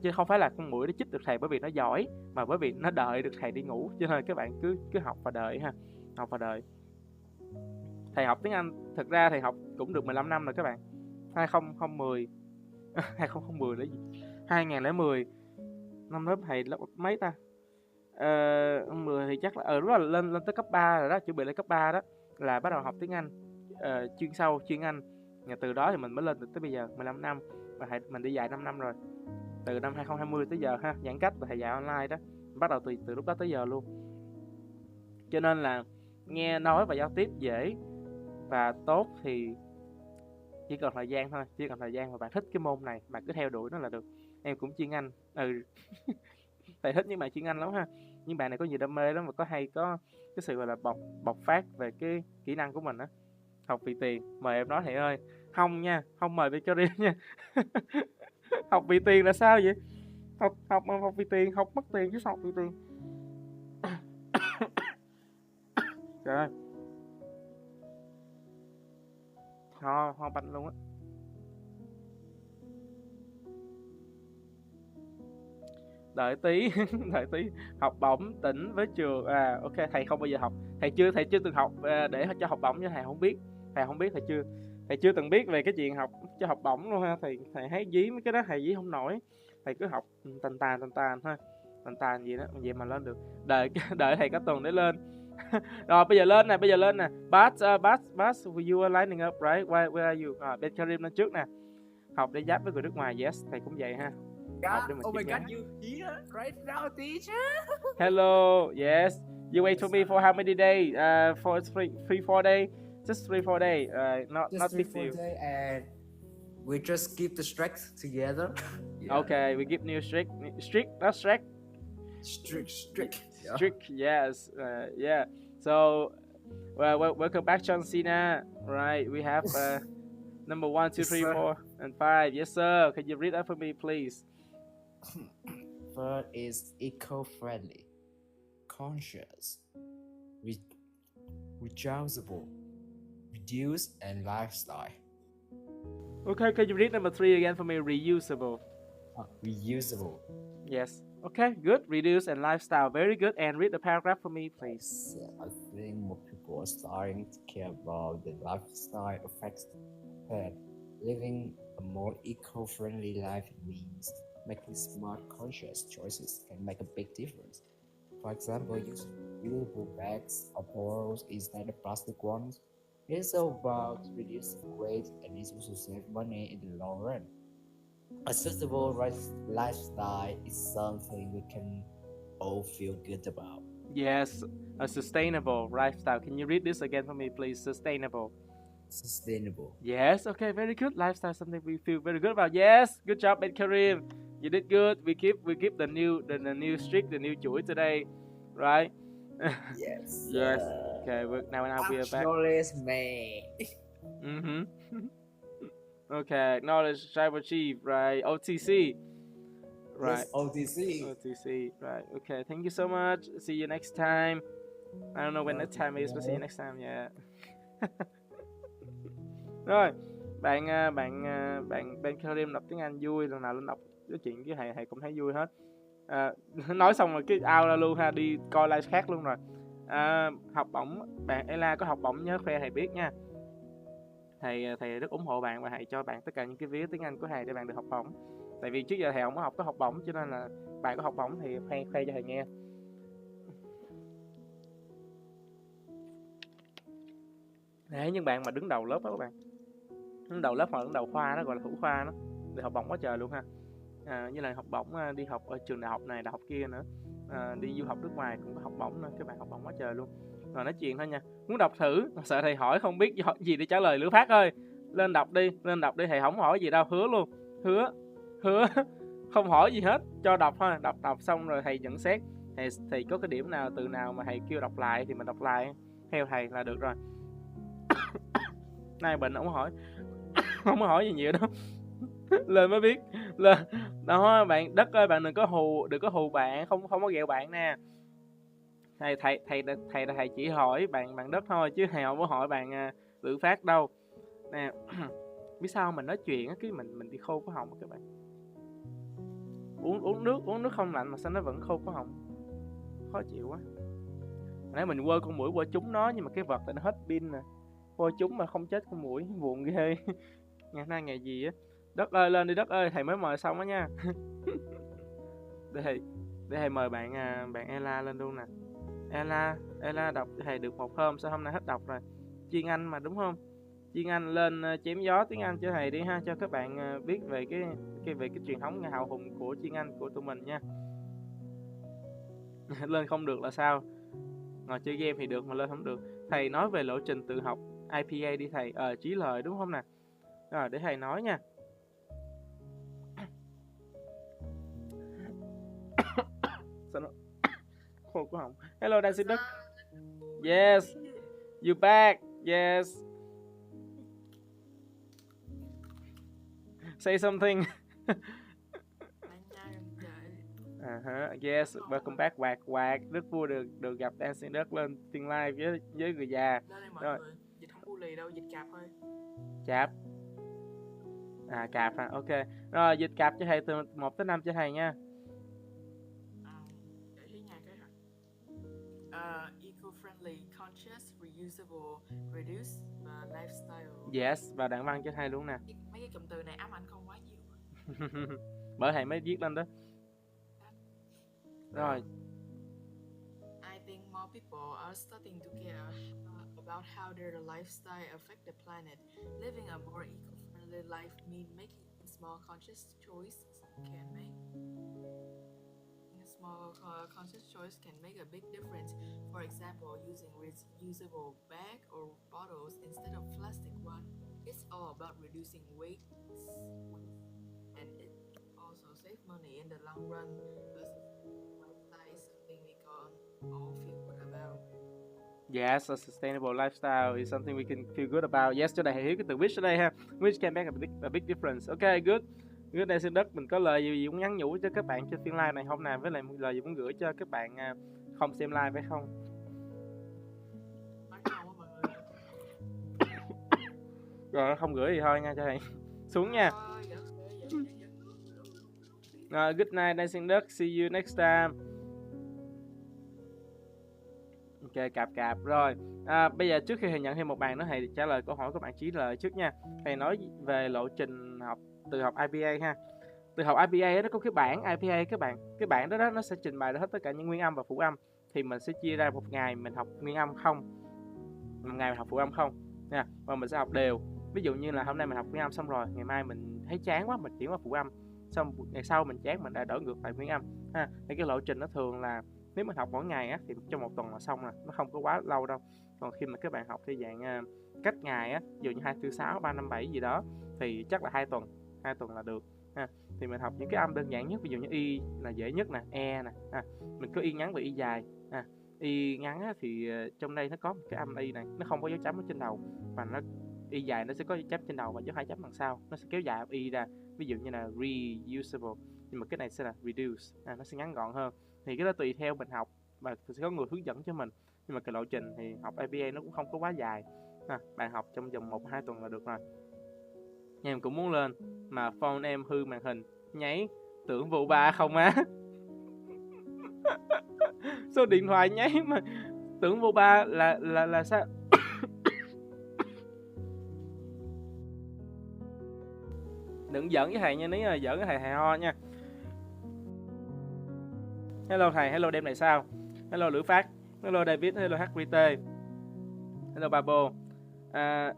Chứ không phải là con muỗi nó chích được thầy bởi vì nó giỏi, mà bởi vì nó đợi được thầy đi ngủ. Cho nên các bạn cứ học và đợi ha. Học và đợi. Thầy học tiếng Anh, thực ra thầy học cũng được 15 năm rồi các bạn. 2010 là gì? 2010. Năm lớp thầy lớp mấy ta? 10 thì chắc là lúc là lên tới cấp 3 rồi đó, chuẩn bị lên cấp 3 đó là bắt đầu học tiếng Anh chuyên Anh. Và từ đó thì mình mới lên được tới bây giờ 15 năm, và mình đi dạy 5 năm rồi. Từ năm 2020 tới giờ ha, giãn cách và thầy dạy online đó. Bắt đầu từ lúc đó tới giờ luôn. Cho nên là nghe nói và giao tiếp dễ và tốt thì chỉ cần thời gian thôi, chỉ cần thời gian mà bạn thích cái môn này, bạn cứ theo đuổi nó là được. Em cũng chuyên Anh. Thầy thích những bạn chuyên Anh lắm ha. Những bạn này có nhiều đam mê lắm, và có cái sự gọi là bộc phát về cái kỹ năng của mình á. Học vì tiền, mời em nói thầy ơi. Không nha, không mời Victoria nha. Học vì tiền là sao vậy? Học vì tiền, học mất tiền chứ sao học vì tiền. Trời ơi, ho banh luôn á. Đợi tí học bổng tỉnh với trường. Ok, thầy không bao giờ học, thầy chưa từng học để cho học bổng, cho thầy không biết, thầy chưa từng biết về cái chuyện học cho học bổng luôn ha. Thầy thấy dí mấy cái đó thầy dí không nổi, thầy cứ học tàn thôi, tàn gì đó vậy mà lên được. Đợi thầy cả tuần để lên. Rồi bây giờ lên nè. Bass, you are lining up right? Where are you? Ben Karim lên trước nè. Học để giáp với người nước ngoài. Yes, thầy cũng vậy ha. Oh my god, you here right now, teacher? Hello, yes. You wait for me for how many days? For 3-4 days. just 3-4 days. Not Just big 3-4 deal. days, and we just keep the strength together. Yeah. Okay, we give new strict, not strict. Strict. Yeah. Strict, yes, yeah. So, welcome back, John Cena. Right, we have number 1, 2, Yes, 3, sir. 4, and 5. Yes, sir. Can you read that for me, please? Third is eco-friendly, conscious, reusable, reduce, and lifestyle. Okay, can you read number 3 again for me? Reusable. Reusable. Yes. Okay, good. Reduce and lifestyle. Very good. And read the paragraph for me, please. I think more people are starting to care about the lifestyle effects that living a more eco-friendly life means. Making smart, conscious choices can make a big difference. For example, using reusable bags or bottles instead of plastic ones. It's about reducing waste and it also save money in the long run. A sustainable lifestyle is something we can all feel good about. Yes, a sustainable lifestyle. Can you read this again for me, please? Sustainable. Sustainable. Yes, okay, very good. Lifestyle, something we feel very good about. Yes, good job, Ben Karim. You did good. We keep the new streak, the new chuỗi today, right? Yes. Yes. Okay, now we are back. Acknowledge me. Mm-hmm. Okay, acknowledge, strive, achieve, right? OTC. Right. Yes, OTC. OTC, right. Okay, thank you so much. See you next time. I don't know when next time is, but see you next time, yeah. Rồi, bạn Ben Karim đọc tiếng Anh vui, lần nào lên đọc nói chuyện với thầy cũng thấy vui hết. Nói xong rồi cái out ra luôn ha, đi coi live khác luôn rồi. Học bổng, bạn Ella có học bổng nhớ khoe thầy biết nha. Thầy rất ủng hộ bạn và thầy cho bạn tất cả những cái vía tiếng Anh của thầy để bạn được học bổng. Tại vì trước giờ thầy không có học bổng, cho nên là bạn có học bổng thì khoe cho thầy nghe. Đấy, những bạn mà đứng đầu lớp đó các bạn, đứng đầu lớp hoặc đứng đầu khoa đó, gọi là thủ khoa đó, được học bổng quá trời luôn ha. Như là học bổng đi học ở trường đại học này, đại học kia nữa, đi du học nước ngoài cũng có học bổng nữa, các bạn học bổng quá trời luôn. Rồi nói chuyện thôi nha, muốn đọc thử, sợ thầy hỏi không biết gì để trả lời Lữ Phát ơi, lên đọc đi, thầy không hỏi gì đâu, hứa luôn, hứa không hỏi gì hết, cho đọc thôi, đọc xong rồi thầy nhận xét, thầy có cái điểm nào, từ nào mà thầy kêu đọc lại thì mình đọc lại theo thầy là được rồi. Nay bệnh không hỏi không có hỏi gì nhiều đâu. Lên mới biết lên đó. Bạn Đất ơi, bạn đừng có hù bạn, không có ghẹo bạn nè. Thầy chỉ hỏi bạn Đất thôi, chứ thầy không có hỏi bạn Lữ Phát đâu nè. Biết sao mình nói chuyện á, cái mình bị khô có họng các bạn. Uống nước không lạnh mà sao nó vẫn khô có họng, khó chịu quá. Nãy mình quơ con muỗi qua trúng nó, nhưng mà cái vật thì nó hết pin nè, quơ trúng mà không chết con muỗi, buồn ghê. Ngày nay ngày gì á. Đất ơi, lên đi Đất ơi, thầy mới mời xong á nha. để thầy mời bạn Ella lên luôn nè. Ella đọc thầy được một hôm, sao hôm nay hết đọc rồi? Chuyên Anh mà đúng không? Chuyên Anh lên chém gió tiếng Anh cho thầy đi ha, cho các bạn biết về cái truyền thống hào hùng của chuyên Anh của tụi mình nha. Lên không được là sao? Ngồi chơi game thì được mà lên không được. Thầy nói về lộ trình tự học IPA đi thầy. Chí lời đúng không nè? Rồi để thầy nói nha. Sao nó khô của họng. Hello Đan Sinh Đức. Yes, you back. Yes. Say something. Yes, welcome back Quạt. Rất vui được gặp Dancing Duck lên tiên live với người già. Rồi. Dịch không bu lì đâu, dịch cạp thôi. Cạp. Cạp hả? Ok. Rồi dịch cạp cho thầy từ 1 tới 5 cho thầy nha. Để ý nha cái eco-friendly, conscious, reusable, reduce và lifestyle. Yes, và đoạn văn cho thầy luôn nè. Mấy cái cụm từ này ám ảnh không quá nhiều. Bởi thầy mới viết lên đó. Rồi. I think more people are starting to care about how their lifestyle affect the planet. Living a more eco-friendly life means making small conscious choices can make small conscious choice can make a big difference. For example, using reusable bag or bottles instead of plastic one. It's all about reducing waste, and it also save money in the long run. Because lifestyle is something we can all feel good about. Yes, a sustainable lifestyle is something we can feel good about. Yes, cho thầy hiểu cái từ wish ở đây ha. Wish can make a big difference. Ok, good. Good day xin đất. Mình có lời gì muốn nhắn nhủ cho các bạn trên phiên live này hôm nào, với lại lời gì muốn gửi cho các bạn không xem live phải không? Rồi không gửi thì thôi nha cho thầy. Xuống nha. Good night Dancing Duck. See you next time. Ok, cạp rồi. Bây giờ trước khi thầy nhận thêm một bạn nữa, thầy trả lời câu hỏi của bạn Trí lời trước nha. Thầy nói về lộ trình học từ học IPA ha. Từ học IPA nó có cái bảng IPA các bạn. Cái bảng đó nó sẽ trình bày hết tất cả những nguyên âm và phụ âm. Thì mình sẽ chia ra một ngày mình học nguyên âm không, một ngày mình học phụ âm không nha. Và mình sẽ học đều. Ví dụ như là hôm nay mình học nguyên âm xong rồi, ngày mai mình thấy chán quá mình chuyển qua phụ âm, xong ngày sau mình chán mình đã đổi ngược lại nguyên âm ha. Thì cái lộ trình nó thường là nếu mình học mỗi ngày á thì trong một tuần là xong rồi, nó không có quá lâu đâu. Còn khi mà các bạn học theo dạng cách ngày á, ví dụ như 2, 4, 6, 3, 5, 7 gì đó thì chắc là 2 tuần là được ha. Thì mình học những cái âm đơn giản nhất, ví dụ như y là dễ nhất nè, e nè ha. Mình có y ngắn và y dài ha. Y ngắn á, thì trong đây nó có một cái âm y này, nó không có dấu chấm ở trên đầu, và nó y dài nó sẽ có dấu chấm trên đầu và dấu 2 chấm đằng sau, nó sẽ kéo dài âm y ra, ví dụ như là reusable, nhưng mà cái này sẽ là reduce, nó sẽ ngắn gọn hơn. Thì cái đó tùy theo mình học và sẽ có người hướng dẫn cho mình, nhưng mà cái lộ trình thì học IPA nó cũng không có quá dài bạn học trong vòng 1-2 tuần là được rồi. Em cũng muốn lên mà phone em hư màn hình nháy, tưởng vụ 3 không á. Số điện thoại nháy mà tưởng vụ 3 là sao? Đừng giỡn với thầy nha, nếu giỡn với thầy ho nha. Hello thầy, hello đêm này sao? Hello Lữ Phát, hello David, hello HVT, hello Babo.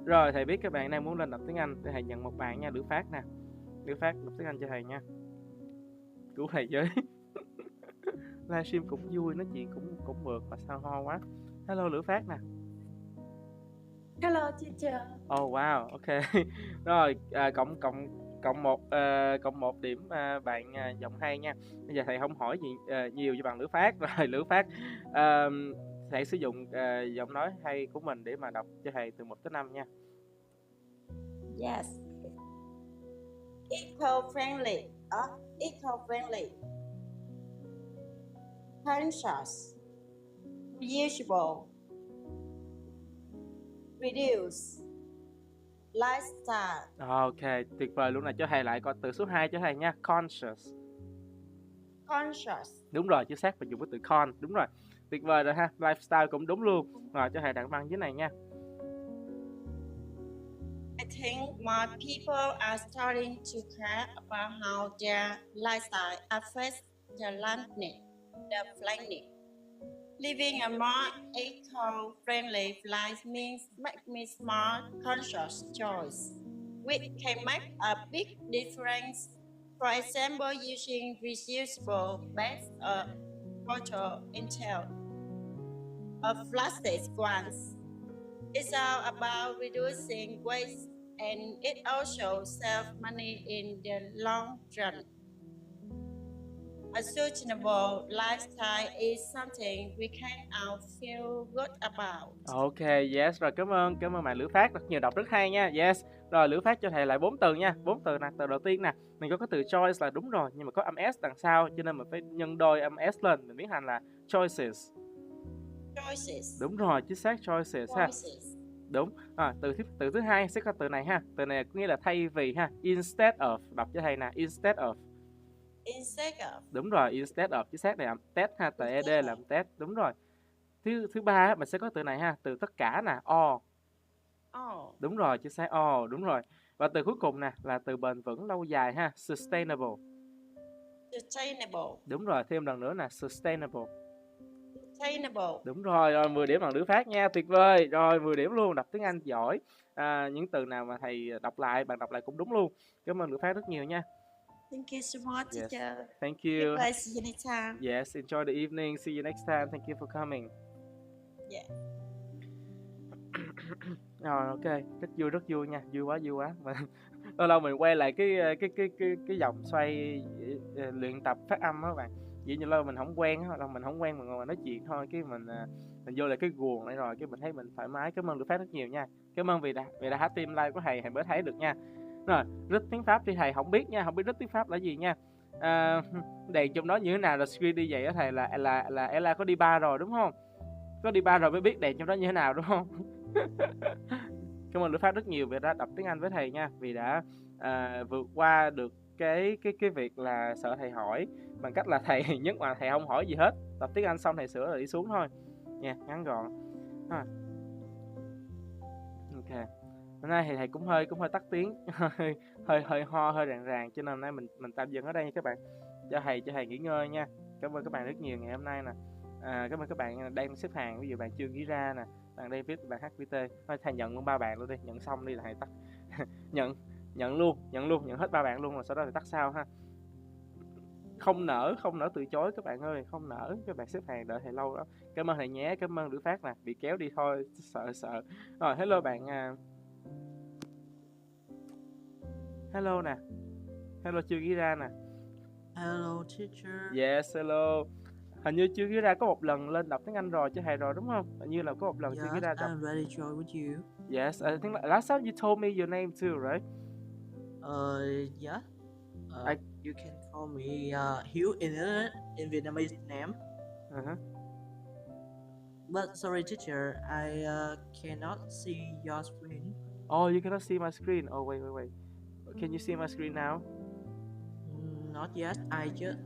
Rồi thầy biết các bạn đang muốn lên đọc tiếng Anh để thầy nhận một bạn nha. Lữ Phát nè, Lữ Phát đọc tiếng Anh cho thầy nha. Cứu thầy với. Livestream cũng vui, nói chuyện cũng mượt mà sao ho quá. Hello Lữ Phát nè. Hello teacher. Oh wow, ok. Rồi cộng một điểm bạn giọng hay nha. Bây giờ thầy không hỏi gì nhiều cho bạn Lữ Phát. Rồi Lữ Phát thầy sử dụng giọng nói hay của mình để mà đọc cho thầy từ 1 tới 5 nha. Yes. Eco-friendly. Eco-friendly. Conscious. Reusable. Reduce. Lifestyle. Ok, tuyệt vời luôn. Là cho thầy lại coi từ số 2 cho thầy nha. Conscious. Conscious. Đúng rồi, chính xác, mình dùng cái từ con. Đúng rồi, tuyệt vời rồi ha. Lifestyle cũng đúng luôn. Rồi cho thầy đặng văn dưới này nha. I think more people are starting to care about how their lifestyle affects the planet. Living a more eco-friendly life means making smart, conscious choices, which can make a big difference. For example, using reusable bags or bottle instead of plastic ones. It's all about reducing waste, and it also saves money in the long run. A sustainable lifestyle is something we can all feel good about. Ok, yes, rồi cảm ơn bạn Lữ Phát, rất nhiều đọc rất hay nha. Yes, rồi Lữ Phát cho thầy lại 4 từ nha. 4 từ nè, từ đầu tiên nè, mình có cái từ choice là đúng rồi, nhưng mà có âm s đằng sau cho nên mình phải nhân đôi âm s lên, mình biến thành là choices. Choices. Đúng rồi, chính xác, choices ha. Đúng. Từ thứ hai sẽ có từ này ha. Từ này có nghĩa là thay vì ha. Instead of, đọc cho thầy nè, instead of. Instead of. Đúng rồi, instead of, chính xác này âm test ha, TED là âm test, đúng rồi. Thứ ba mình sẽ có từ này ha, từ tất cả nè, all. Đúng rồi, chính xác, all, đúng rồi. Và từ cuối cùng nè là từ bền vững lâu dài ha, sustainable. Đúng rồi, thêm lần nữa nè, sustainable. Đúng rồi, 10 điểm bằng Lữ Phát nha, tuyệt vời. Rồi 10 điểm luôn, đọc tiếng Anh giỏi. Những từ nào mà thầy đọc lại, bạn đọc lại cũng đúng luôn. Cảm ơn Lữ Phát rất nhiều nha. Thank you so much, Yes. teacher. Thank you. Goodbye, see you next time. Yes, enjoy the evening. See you next time. Thank you for coming. Yeah. Rồi ok, rất vui nha, vui quá. Mà lâu lâu mình quay lại cái vòng xoay luyện tập phát âm á các bạn. Vậy như lâu mình không quen á, mình không quen mình ngồi nói chuyện thôi, cái mình vô lại cái guồng này rồi, cái mình thấy mình thoải mái. Cảm ơn được phát rất nhiều nha. Cảm ơn vì đã hát team live của thầy mới thấy được nha. Rồi, rất tiếng Pháp thì thầy không biết nha, không biết rất tiếng Pháp là gì nha. Đèn trong đó như thế nào là screen đi vậy á thầy, là Ella có đi bar rồi đúng không? Có đi bar rồi mới biết đèn trong đó như thế nào đúng không? Cảm ơn Lữ Phát rất nhiều vì đã đọc tiếng Anh với thầy nha, vì đã vượt qua được cái việc là sợ thầy hỏi bằng cách là thầy nhất mà thầy không hỏi gì hết, tập tiếng Anh xong thầy sửa rồi đi xuống thôi nha, ngắn gọn. Ok, hôm nay thì thầy cũng hơi tắt tiếng, hơi ho hơi ràng cho nên hôm nay mình tạm dừng ở đây nha các bạn, cho thầy nghỉ ngơi nha. Cảm ơn các bạn rất nhiều ngày hôm nay nè. Cảm ơn các bạn đang xếp hàng, ví dụ bạn chưa ghi ra nè, bạn David, bạn HVT, thôi thầy nhận luôn 3 bạn luôn đi, nhận xong đi là thầy tắt. nhận luôn, nhận hết 3 bạn luôn rồi sau đó thầy tắt sau ha. Không nỡ từ chối các bạn ơi, không nỡ, các bạn xếp hàng đợi thầy lâu đó. Cảm ơn thầy nhé, cảm ơn Lữ Phát nè, bị kéo đi thôi, sợ. Rồi hello bạn, hello nè, hello chưa ghi ra nè. Hello teacher. Yes, hello. Hình như chưa ghi ra có một lần lên đọc tiếng Anh rồi cho thầy rồi đúng không? Hình như là có một lần chưa ghi ra đọc. I'm ready to join with you. Yes, I think last time you told me your name too, right? Yeah. You can call me Hiếu in Vietnamese name. But sorry teacher, I cannot see your screen. Oh, you cannot see my screen. Oh, wait. Can you see my screen now? Not yet. I just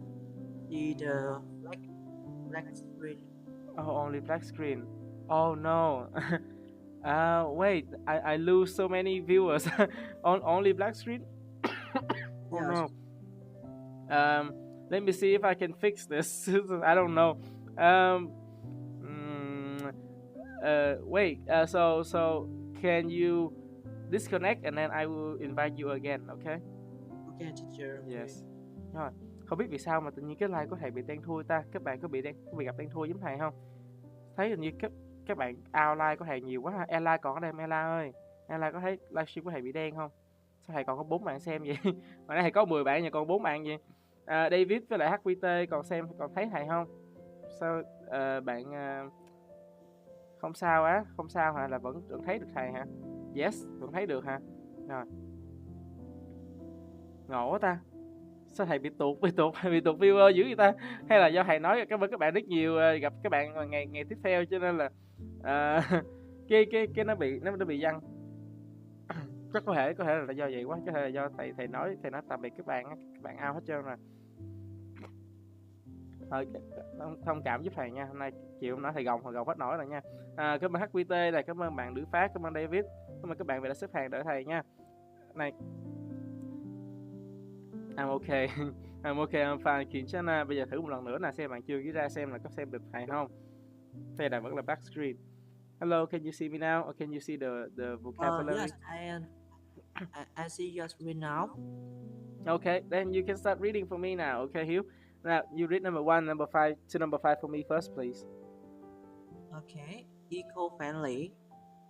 see the black screen. Oh, only black screen. Oh no. Wait, I lose so many viewers on only black screen. Oh Yes. no. Let me see if I can fix this. I don't know. Wait. So can you disconnect and then I will invite you again, okay? Okay, teacher. Yes. Rồi, không biết vì sao mà tự nhiên cái like của thầy bị đen thui ta. Các bạn có bị gặp đen thui giống thầy không? Thấy hình như các bạn out like của thầy nhiều quá ha. Ella còn ở đây, Ella ơi. Ella có thấy livestream của thầy bị đen không? Sao thầy còn có 4 bạn xem vậy? Mà nãy thầy có 10 bạn nhưng còn 4 bạn vậy. David với lại HVT còn thấy thầy không? Sao bạn không sao hả? Là vẫn thấy được thầy hả? Yes, vẫn thấy được hả? Rồi. Ngộ quá ta. Sao thầy bị tuột viewer dữ vậy ta? Hay là do thầy nói cảm ơn các bạn rất nhiều, gặp các bạn ngày tiếp theo cho nên là cái nó bị văng. Chắc có thể là do vậy quá, có thể là do thầy nói tạm biệt các bạn out hết trơn rồi. Thôi thông cảm giúp thầy nha, hôm nay chịu không nói thầy gồng hết nổi rồi nha. Cảm ơn HQT này, cảm ơn bạn Lữ Phát, cảm ơn David, cảm ơn các bạn vì đã xếp hàng đợi thầy nha. Này, I'm okay. I'm fine. Kinshana, bây giờ thử một lần nữa nè, xem bạn chưa ghi ra xem là có xem được thầy không. Đây là vẫn là back screen. Hello, can you see me now? Or can you see the vocabulary? Yes, I see your screen now. Okay, then you can start reading for me now. Okay, Hiếu. Now you read number 1, number 5 to number 5 for me first, please. Okay, eco-friendly,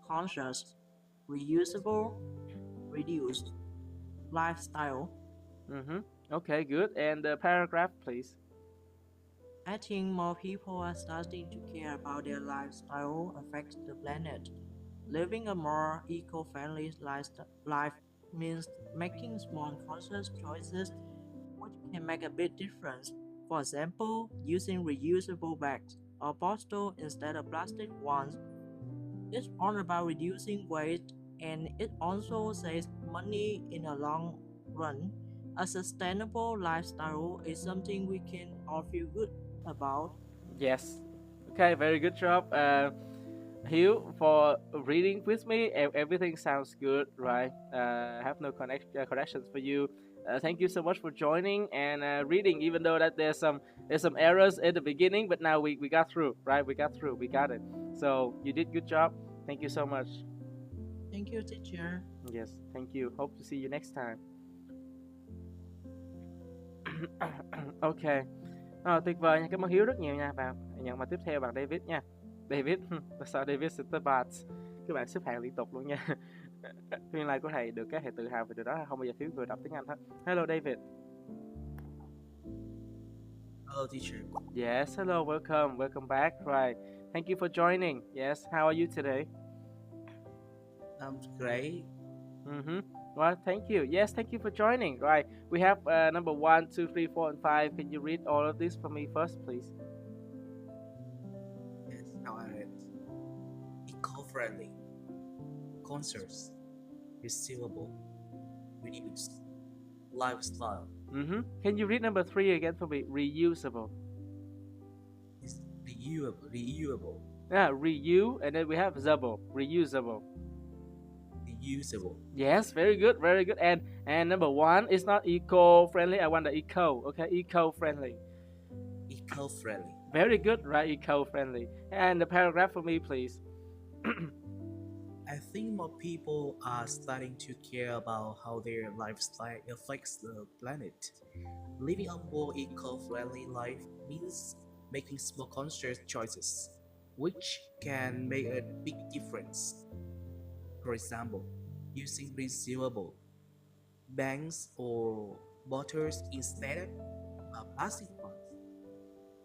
conscious, reusable, reduced, lifestyle. Okay, good. And the paragraph, please. I think more people are starting to care about their lifestyle affects the planet. Living a more eco-friendly life means making small conscious choices which can make a big difference. For example, using reusable bags or bottles instead of plastic ones. It's all about reducing waste and it also saves money in the long run. A sustainable lifestyle is something we can all feel good about. Yes. Okay, very good job. Hiếu, for reading with me, everything sounds good, right? I have no corrections for you. Thank you so much for joining and reading, even though that there's some errors at the beginning, but now we got through, right? We got it. So you did good job. Thank you so much. Thank you, teacher. Yes, thank you. Hope to see you next time. Ok. Tuyệt vời nha, cảm ơn Hiếu rất nhiều nha. Và nhận bài tiếp theo bằng David nha. David, sao David Sitterbat? Các bạn xếp hạng liên tục luôn nha. Phiên live của thầy được các thầy tự hào về điều đó, không bao giờ thiếu người đọc tiếng Anh hết. Hello David. Hello, teacher. Yes, hello, welcome back. Right. Thank you for joining. Yes, how are you today? I'm great. Well, thank you. Yes, thank you for joining. Right. We have number 1, 2, 3, 4, and 5. Can you read all of this for me first, please? Yes, now I read. Eco-friendly. Concerts. Receivable. Reduce. Lifestyle. Can you read number 3 again for me? Reusable. It's reusable. Yeah, reuse, and then we have zable. Reusable. Reusable. Yes, very good, very good. And number 1 is not eco-friendly. I want the eco. Okay, eco-friendly. Eco-friendly. Very good, right? Eco-friendly. And the paragraph for me, please. I think more people are starting to care about how their lifestyle affects the planet. Living a more eco-friendly life means making small conscious choices, which can make a big difference. For example, using reusable bags or bottles instead of plastic ones.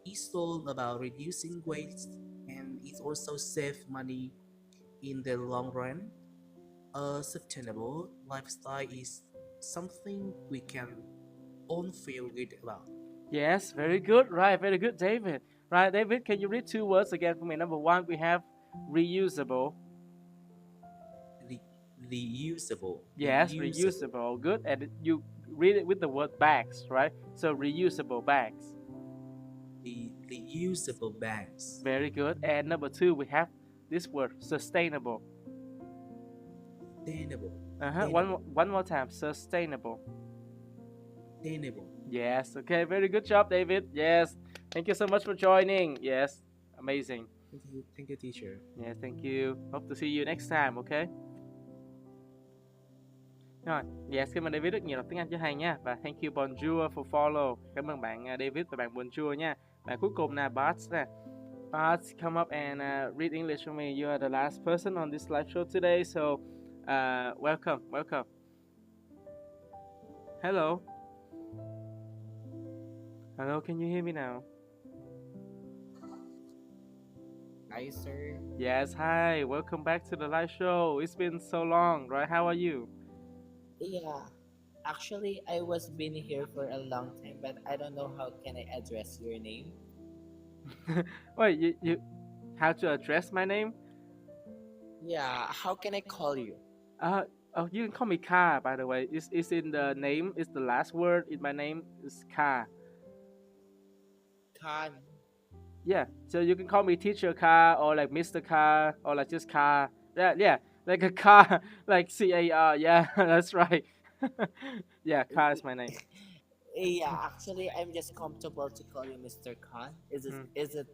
It's all about reducing waste, and it also saves money in the long run. A sustainable lifestyle is something we can all feel good about. Yes, very good. Right, very good, David. Right, David, can you read 2 words again for me? Number 1, we have reusable. Reusable. Yes, reusable. Good. And you read it with the word bags, right? So reusable bags. Reusable bags. Very good. And number 2, we have this word, sustainable. Sustainable. One more time, sustainable. Sustainable. Yes. Okay. Very good job, David. Yes. Thank you so much for joining. Yes. Amazing. Thank you, teacher. Yes. Thank you. Hope to see you next time. Okay. Rồi, yes, cảm ơn David rất nhiều đọc tiếng Anh cho thầy nha. Và thank you Bonjour for follow. Cảm ơn bạn David và bạn Bonjour nha. Và cuối cùng là Bart nè. Bart, come up and read English for me. You are the last person on this live show today, so welcome. Hello, can you hear me now? Hi, sir. Yes, hi. Welcome back to the live show. It's been so long, right? How are you? Yeah, actually, I was been here for a long time, but I don't know how can I address your name. Wait, you how to address my name? Yeah, how can I call you? You can call me Ka, by the way. It's in the name. It's the last word in my name is Ka. Khan. Yeah, so you can call me Teacher Ka or like Mr. Ka or like just Ka. Yeah, like a car, like CAR. Yeah, that's right. Yeah, Ka is my name. Yeah, actually, I'm just comfortable to call you Mr. Khan. Is it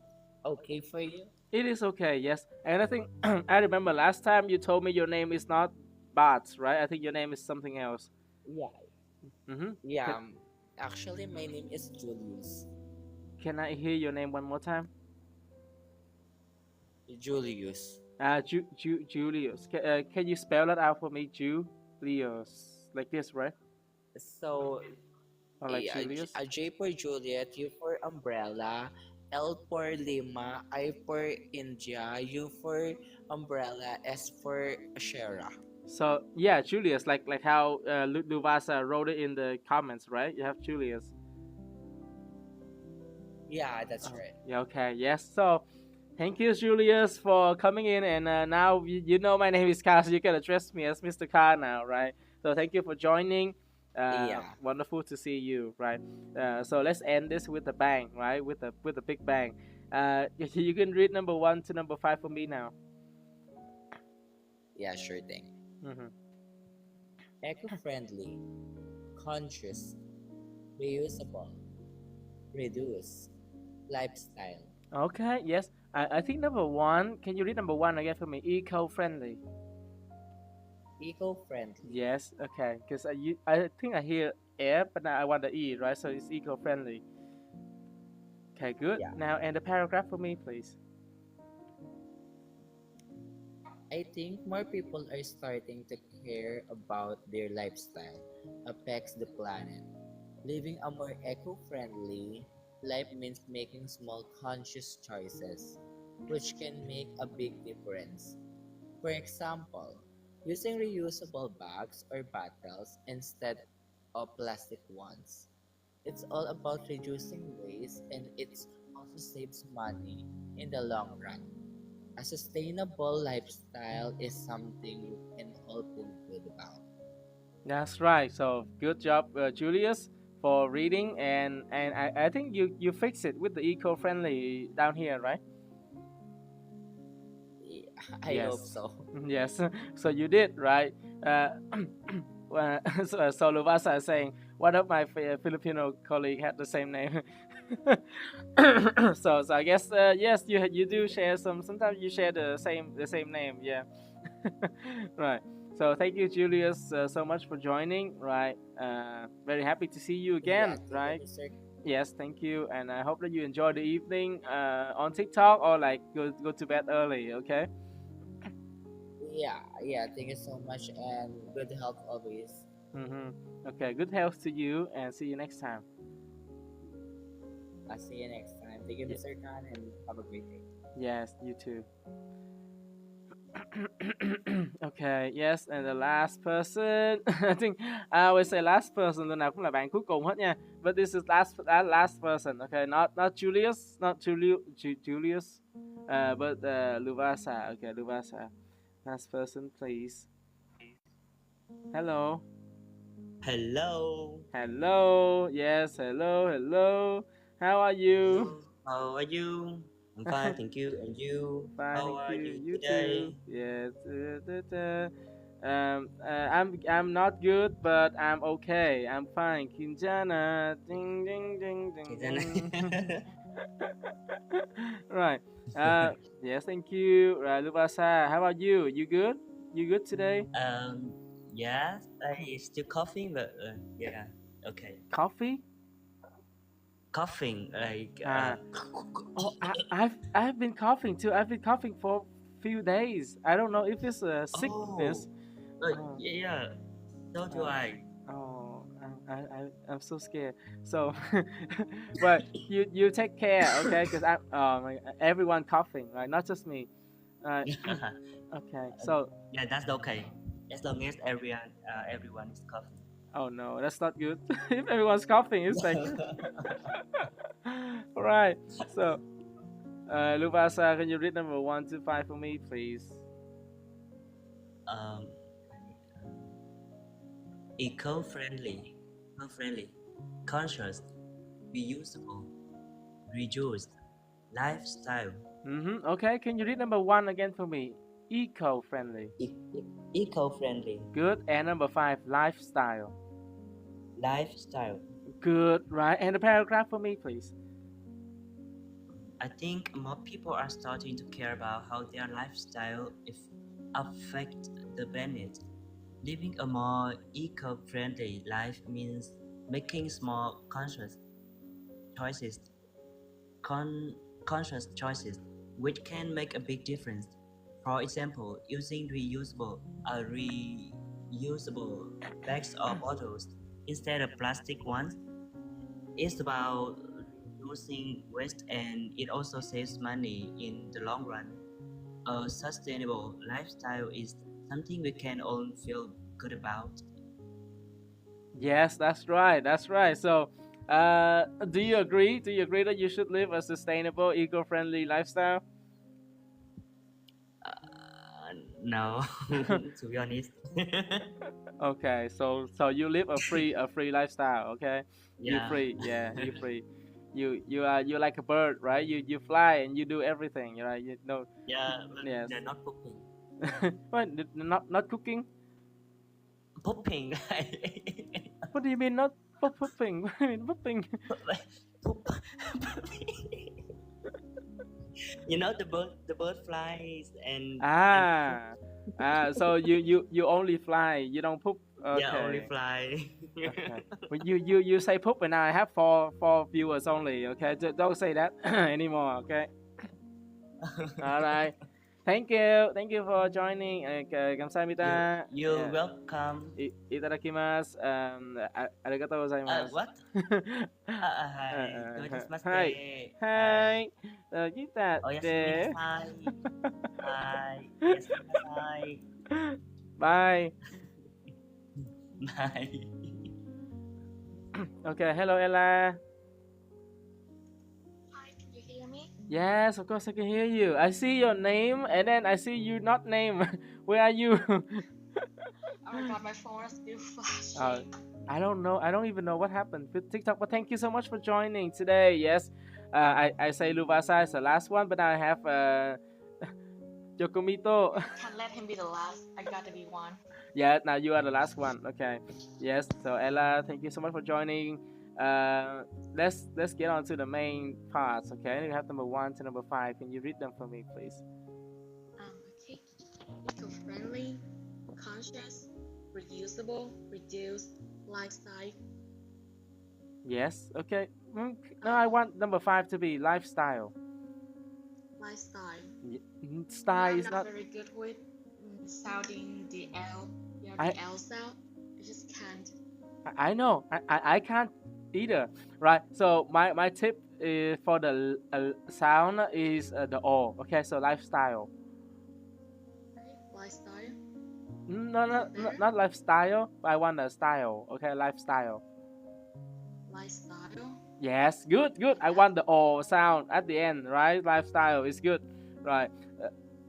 okay for you? It is okay, yes. And I think I remember last time you told me your name is not Bart, right? I think your name is something else. Yeah. Yeah. Actually, my name is Julius. Can I hear your name one more time? Julius. Julius. Can you spell that out for me? Julius, like this, right? So, Or like Julius? J for Juliet, U for umbrella, L for Lima, I for India, U for umbrella, S for Shera. So yeah, Julius, like how Luvasa wrote it in the comments, right? You have Julius. Yeah, that's right. Yeah, okay, yes. So thank you, Julius, for coming in, and now you know my name is Ka, so you can address me as Mr. Ka now, right? So thank you for joining. Yeah. Wonderful to see you, right? So let's end this with a bang, right? With a big bang. You can read number 1 to number 5 for me now. Yeah, sure thing. Eco-friendly, conscious, reusable, reduce, lifestyle. Okay, yes. I think number 1. Can you read number 1 again for me? Eco-friendly. Eco-friendly. Yes. Okay. Because I think I hear F, but now I want the E, right? So it's eco-friendly. Okay, good. Yeah. Now, and the paragraph for me, please. I think more people are starting to care about their lifestyle affects the planet. Living a more eco-friendly life means making small conscious choices, which can make a big difference. For example, using reusable bags or bottles instead of plastic ones. It's all about reducing waste and it also saves money in the long run. A sustainable lifestyle is something we can all feel good about. That's right. So good job, Julius, for reading, and I think you fix it with the eco-friendly down here, right? I hope Yes. so. Yes. So you did, right? Uh, so Luvasa is saying one of my Filipino colleague had the same name. So I guess yes, you do share some. Sometimes you share the same name. Yeah. Right. So thank you, Julius, so much for joining. Right. Very happy to see you Yeah, again. thank you, Right. Mr. Yes, thank you, and I hope that you enjoy the evening on TikTok or like go to bed early. Okay. Yeah, thank you so much and good health always. Okay. Good health to you, and see you next time. I'll see you next time. Thank you, Ye- Mr. Khan, and have a great day. Yes, you too. Okay, yes, and the last person. I think I always say last person, lúc nào cũng là bạn cuối cùng hết nha. But this is last person. Okay, not Julius, not Julius, but Luvasa. Okay, Luvasa. Last person, please. Hello. Hello. Hello. Yes, hello. How are you? Hello. How are you? I'm fine, thank you. And you? Fine, How thank are you. you You too. today? Yes. I'm not good, but I'm okay. I'm fine. Kinjana. Ding ding ding ding ding. Right. Yes, thank you. Right, Lubasa. How about you? You good? You good today? um, yeah, I still coughing, but yeah, okay. Coffee? Coughing, like Oh, I've been coughing too. I've been coughing for few days. I don't know if it's a sickness. Oh, yeah, so do uh, I. oh, I'm so scared. So, but you take care, okay? Because everyone coughing, right? Not just me. Uh, okay. So, Yeah, that's okay. As long as everyone is coughing. oh no, that's not good. If everyone's coughing, it's like, all right. So, Luvasa, can you read number 1 to 5 for me, please? Um, eco-friendly, conscious, reusable, reduced, lifestyle. Okay, can you read number 1 again for me? Eco-friendly. Eco-friendly, Good. And number 5, lifestyle. lifestyle. Good, right? And the paragraph for me, please. I think more people are starting to care about how their lifestyle affect the planet. Living a more eco-friendly life means making small choices, conscious choices, which can make a big difference. For example, using reusable bags or bottles instead of plastic ones. It's about reducing waste and it also saves money in the long run. A sustainable lifestyle is something we can all feel good about. Yes, that's right. That's right. So, do you agree? Do you agree that you should live a sustainable, eco-friendly lifestyle? No, to be honest. Okay, so you live a free lifestyle. Okay, you Yeah. free. Yeah, you free. You're like a bird, right? You fly and you do everything, right? You know. Yeah, but Yes. they're not pooping. What? Not cooking? Pooping. What do you mean not pooping? What do you mean pooping? Poop. You know the bird flies and So you only fly. You don't poop. Yeah, only Okay. fly. Okay. But you say poop and now I have four viewers only. Okay. Don't say that anymore. Okay. All right. Thank you. Thank you for joining. 감사합니다. You're Yeah. welcome. Itadakimasu. Arigatou gozaimasu. What? Hi. Hi. Hi. Kita Oyasumi nasai. Hi. Oyasumi nasai. Bye. Bye. Okay. Hello, Ella. Hi, can you hear me? Yes, of course I can hear you. I see your name and then I see you not name. Where are you? Oh my god, my phone is still flashing. I don't know. I don't even know what happened with TikTok. But thank you so much for joining today. Yes, I say Luvasa is the last one, but now I have Yokomito. Can't let him be the last. I gotta be one. Yeah, now you are the last one. Okay. Yes. So Ella, thank you so much for joining. Let's get on to the main parts. Okay. We have number 1 to number 5. Can you read them for me, please? Okay. Eco-friendly, conscious, reusable, reduced, lifestyle. Yes. Okay. No, I want number 5 to be lifestyle. Lifestyle. Style I'm is not not. very good with sounding the L. Yeah, I- the L sound. I just can't. I know. I can't either. Right. So my tip is for the sound is the O. Okay. So lifestyle. Lifestyle. Not lifestyle. I want a style. Okay. Lifestyle. Lifestyle. Yes. Good. I want the O sound at the end. Right. Lifestyle is good. Right.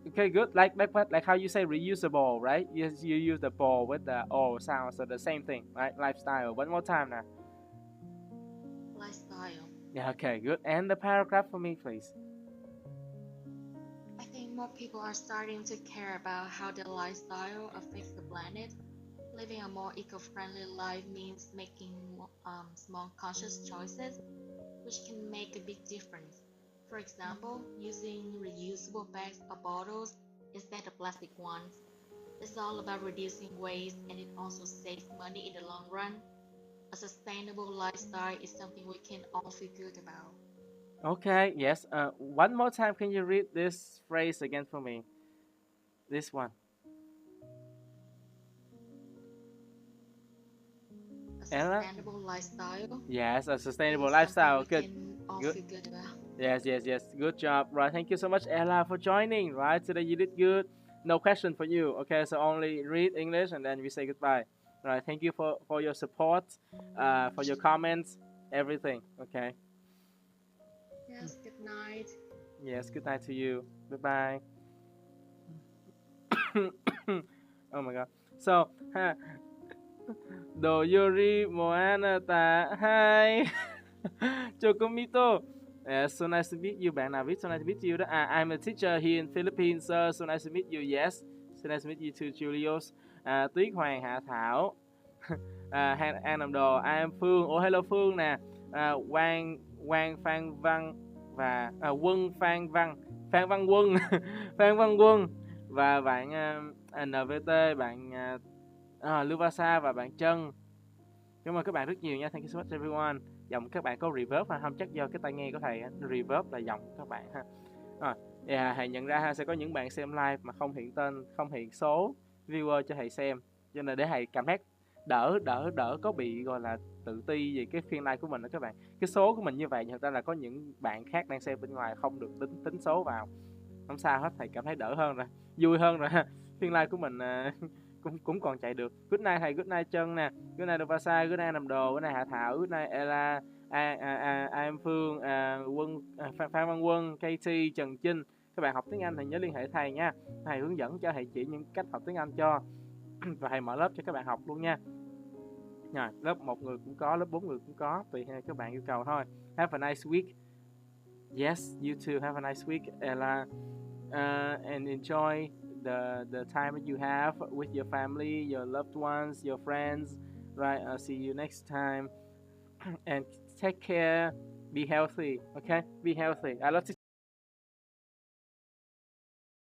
Okay. Good. Like how you say reusable. Right. Yes. You use the ball with the O sound. So the same thing. Right. Lifestyle. One more time now. Lifestyle. Yeah. Okay. Good. And the paragraph for me, please. I think more people are starting to care about how their lifestyle affects the planet. Living a more eco-friendly life means making small conscious choices, which can make a big difference. For example, using reusable bags or bottles instead of plastic ones. It's all about reducing waste and it also saves money in the long run. A sustainable lifestyle is something we can all feel good about. Okay, yes. One more time, can you read this phrase again for me? This one. A Ella? sustainable lifestyle. Yes, a sustainable is lifestyle. something we Good. can all Good. feel good about. Yes. Good job. Right. Thank you so much, Ella, for joining. Right. Today you did good. No question for you. Okay. So only read English and then we say goodbye. Right. Thank you for your support, for your comments, everything. Okay. Yes, good night. Yes. Good night to you. Bye bye. Oh my God. So, Do Yuri Moana ta hi. Chokomito. So nice to meet you. Bạn nào viết so nice to meet you đó? I'm a teacher here in Philippines, sir. So nice to meet you. Yes. So nice to meet you too, Julius. Tuyết Hoàng Hạ Thảo. An Nằm Đồ. I am Phương. Oh hello Phương nè. Quang Phan Văn và Quân Phan Văn. Phan Văn Quân. Phan Văn Quân và bạn NVT, bạn Luvasa và bạn Trân. Cảm ơn các bạn rất nhiều nha. Thank you so much everyone. Giọng các bạn có reverb hay không? Chắc do cái tai nghe của thầy reverb là giọng các bạn ha. Thầy nhận ra sẽ có những bạn xem live mà không hiện tên, không hiện số viewer cho thầy xem. Cho nên để thầy cảm giác đỡ có bị gọi là tự ti về cái phiên live của mình đó các bạn. Cái số của mình như vậy thật ra là có những bạn khác đang xem bên ngoài không được tính số vào. Không sao hết, thầy cảm thấy đỡ hơn rồi, vui hơn rồi. Phiên live của mình cũng còn chạy được. Good night thầy, good night Trân nè, good night Dovasa, good night Nằm Đồ, good night Hạ Thảo, good night Ella, em Phương, Phan Văn Quân, Katie, Trần Trinh. Các bạn học tiếng Anh thì nhớ liên hệ thầy nha. Thầy hướng dẫn cho, thầy chỉ những cách học tiếng Anh cho. Và thầy mở lớp cho các bạn học luôn nha. Rồi, lớp 1 người cũng có, lớp 4 người cũng có, tùy theo các bạn yêu cầu thôi. Have a nice week. Yes, you too. Have a nice week, Ella. And enjoy the time that you have with your family, your loved ones, your friends. Right, I'll see you next time. And take care. Be healthy. Okay, be healthy. I love to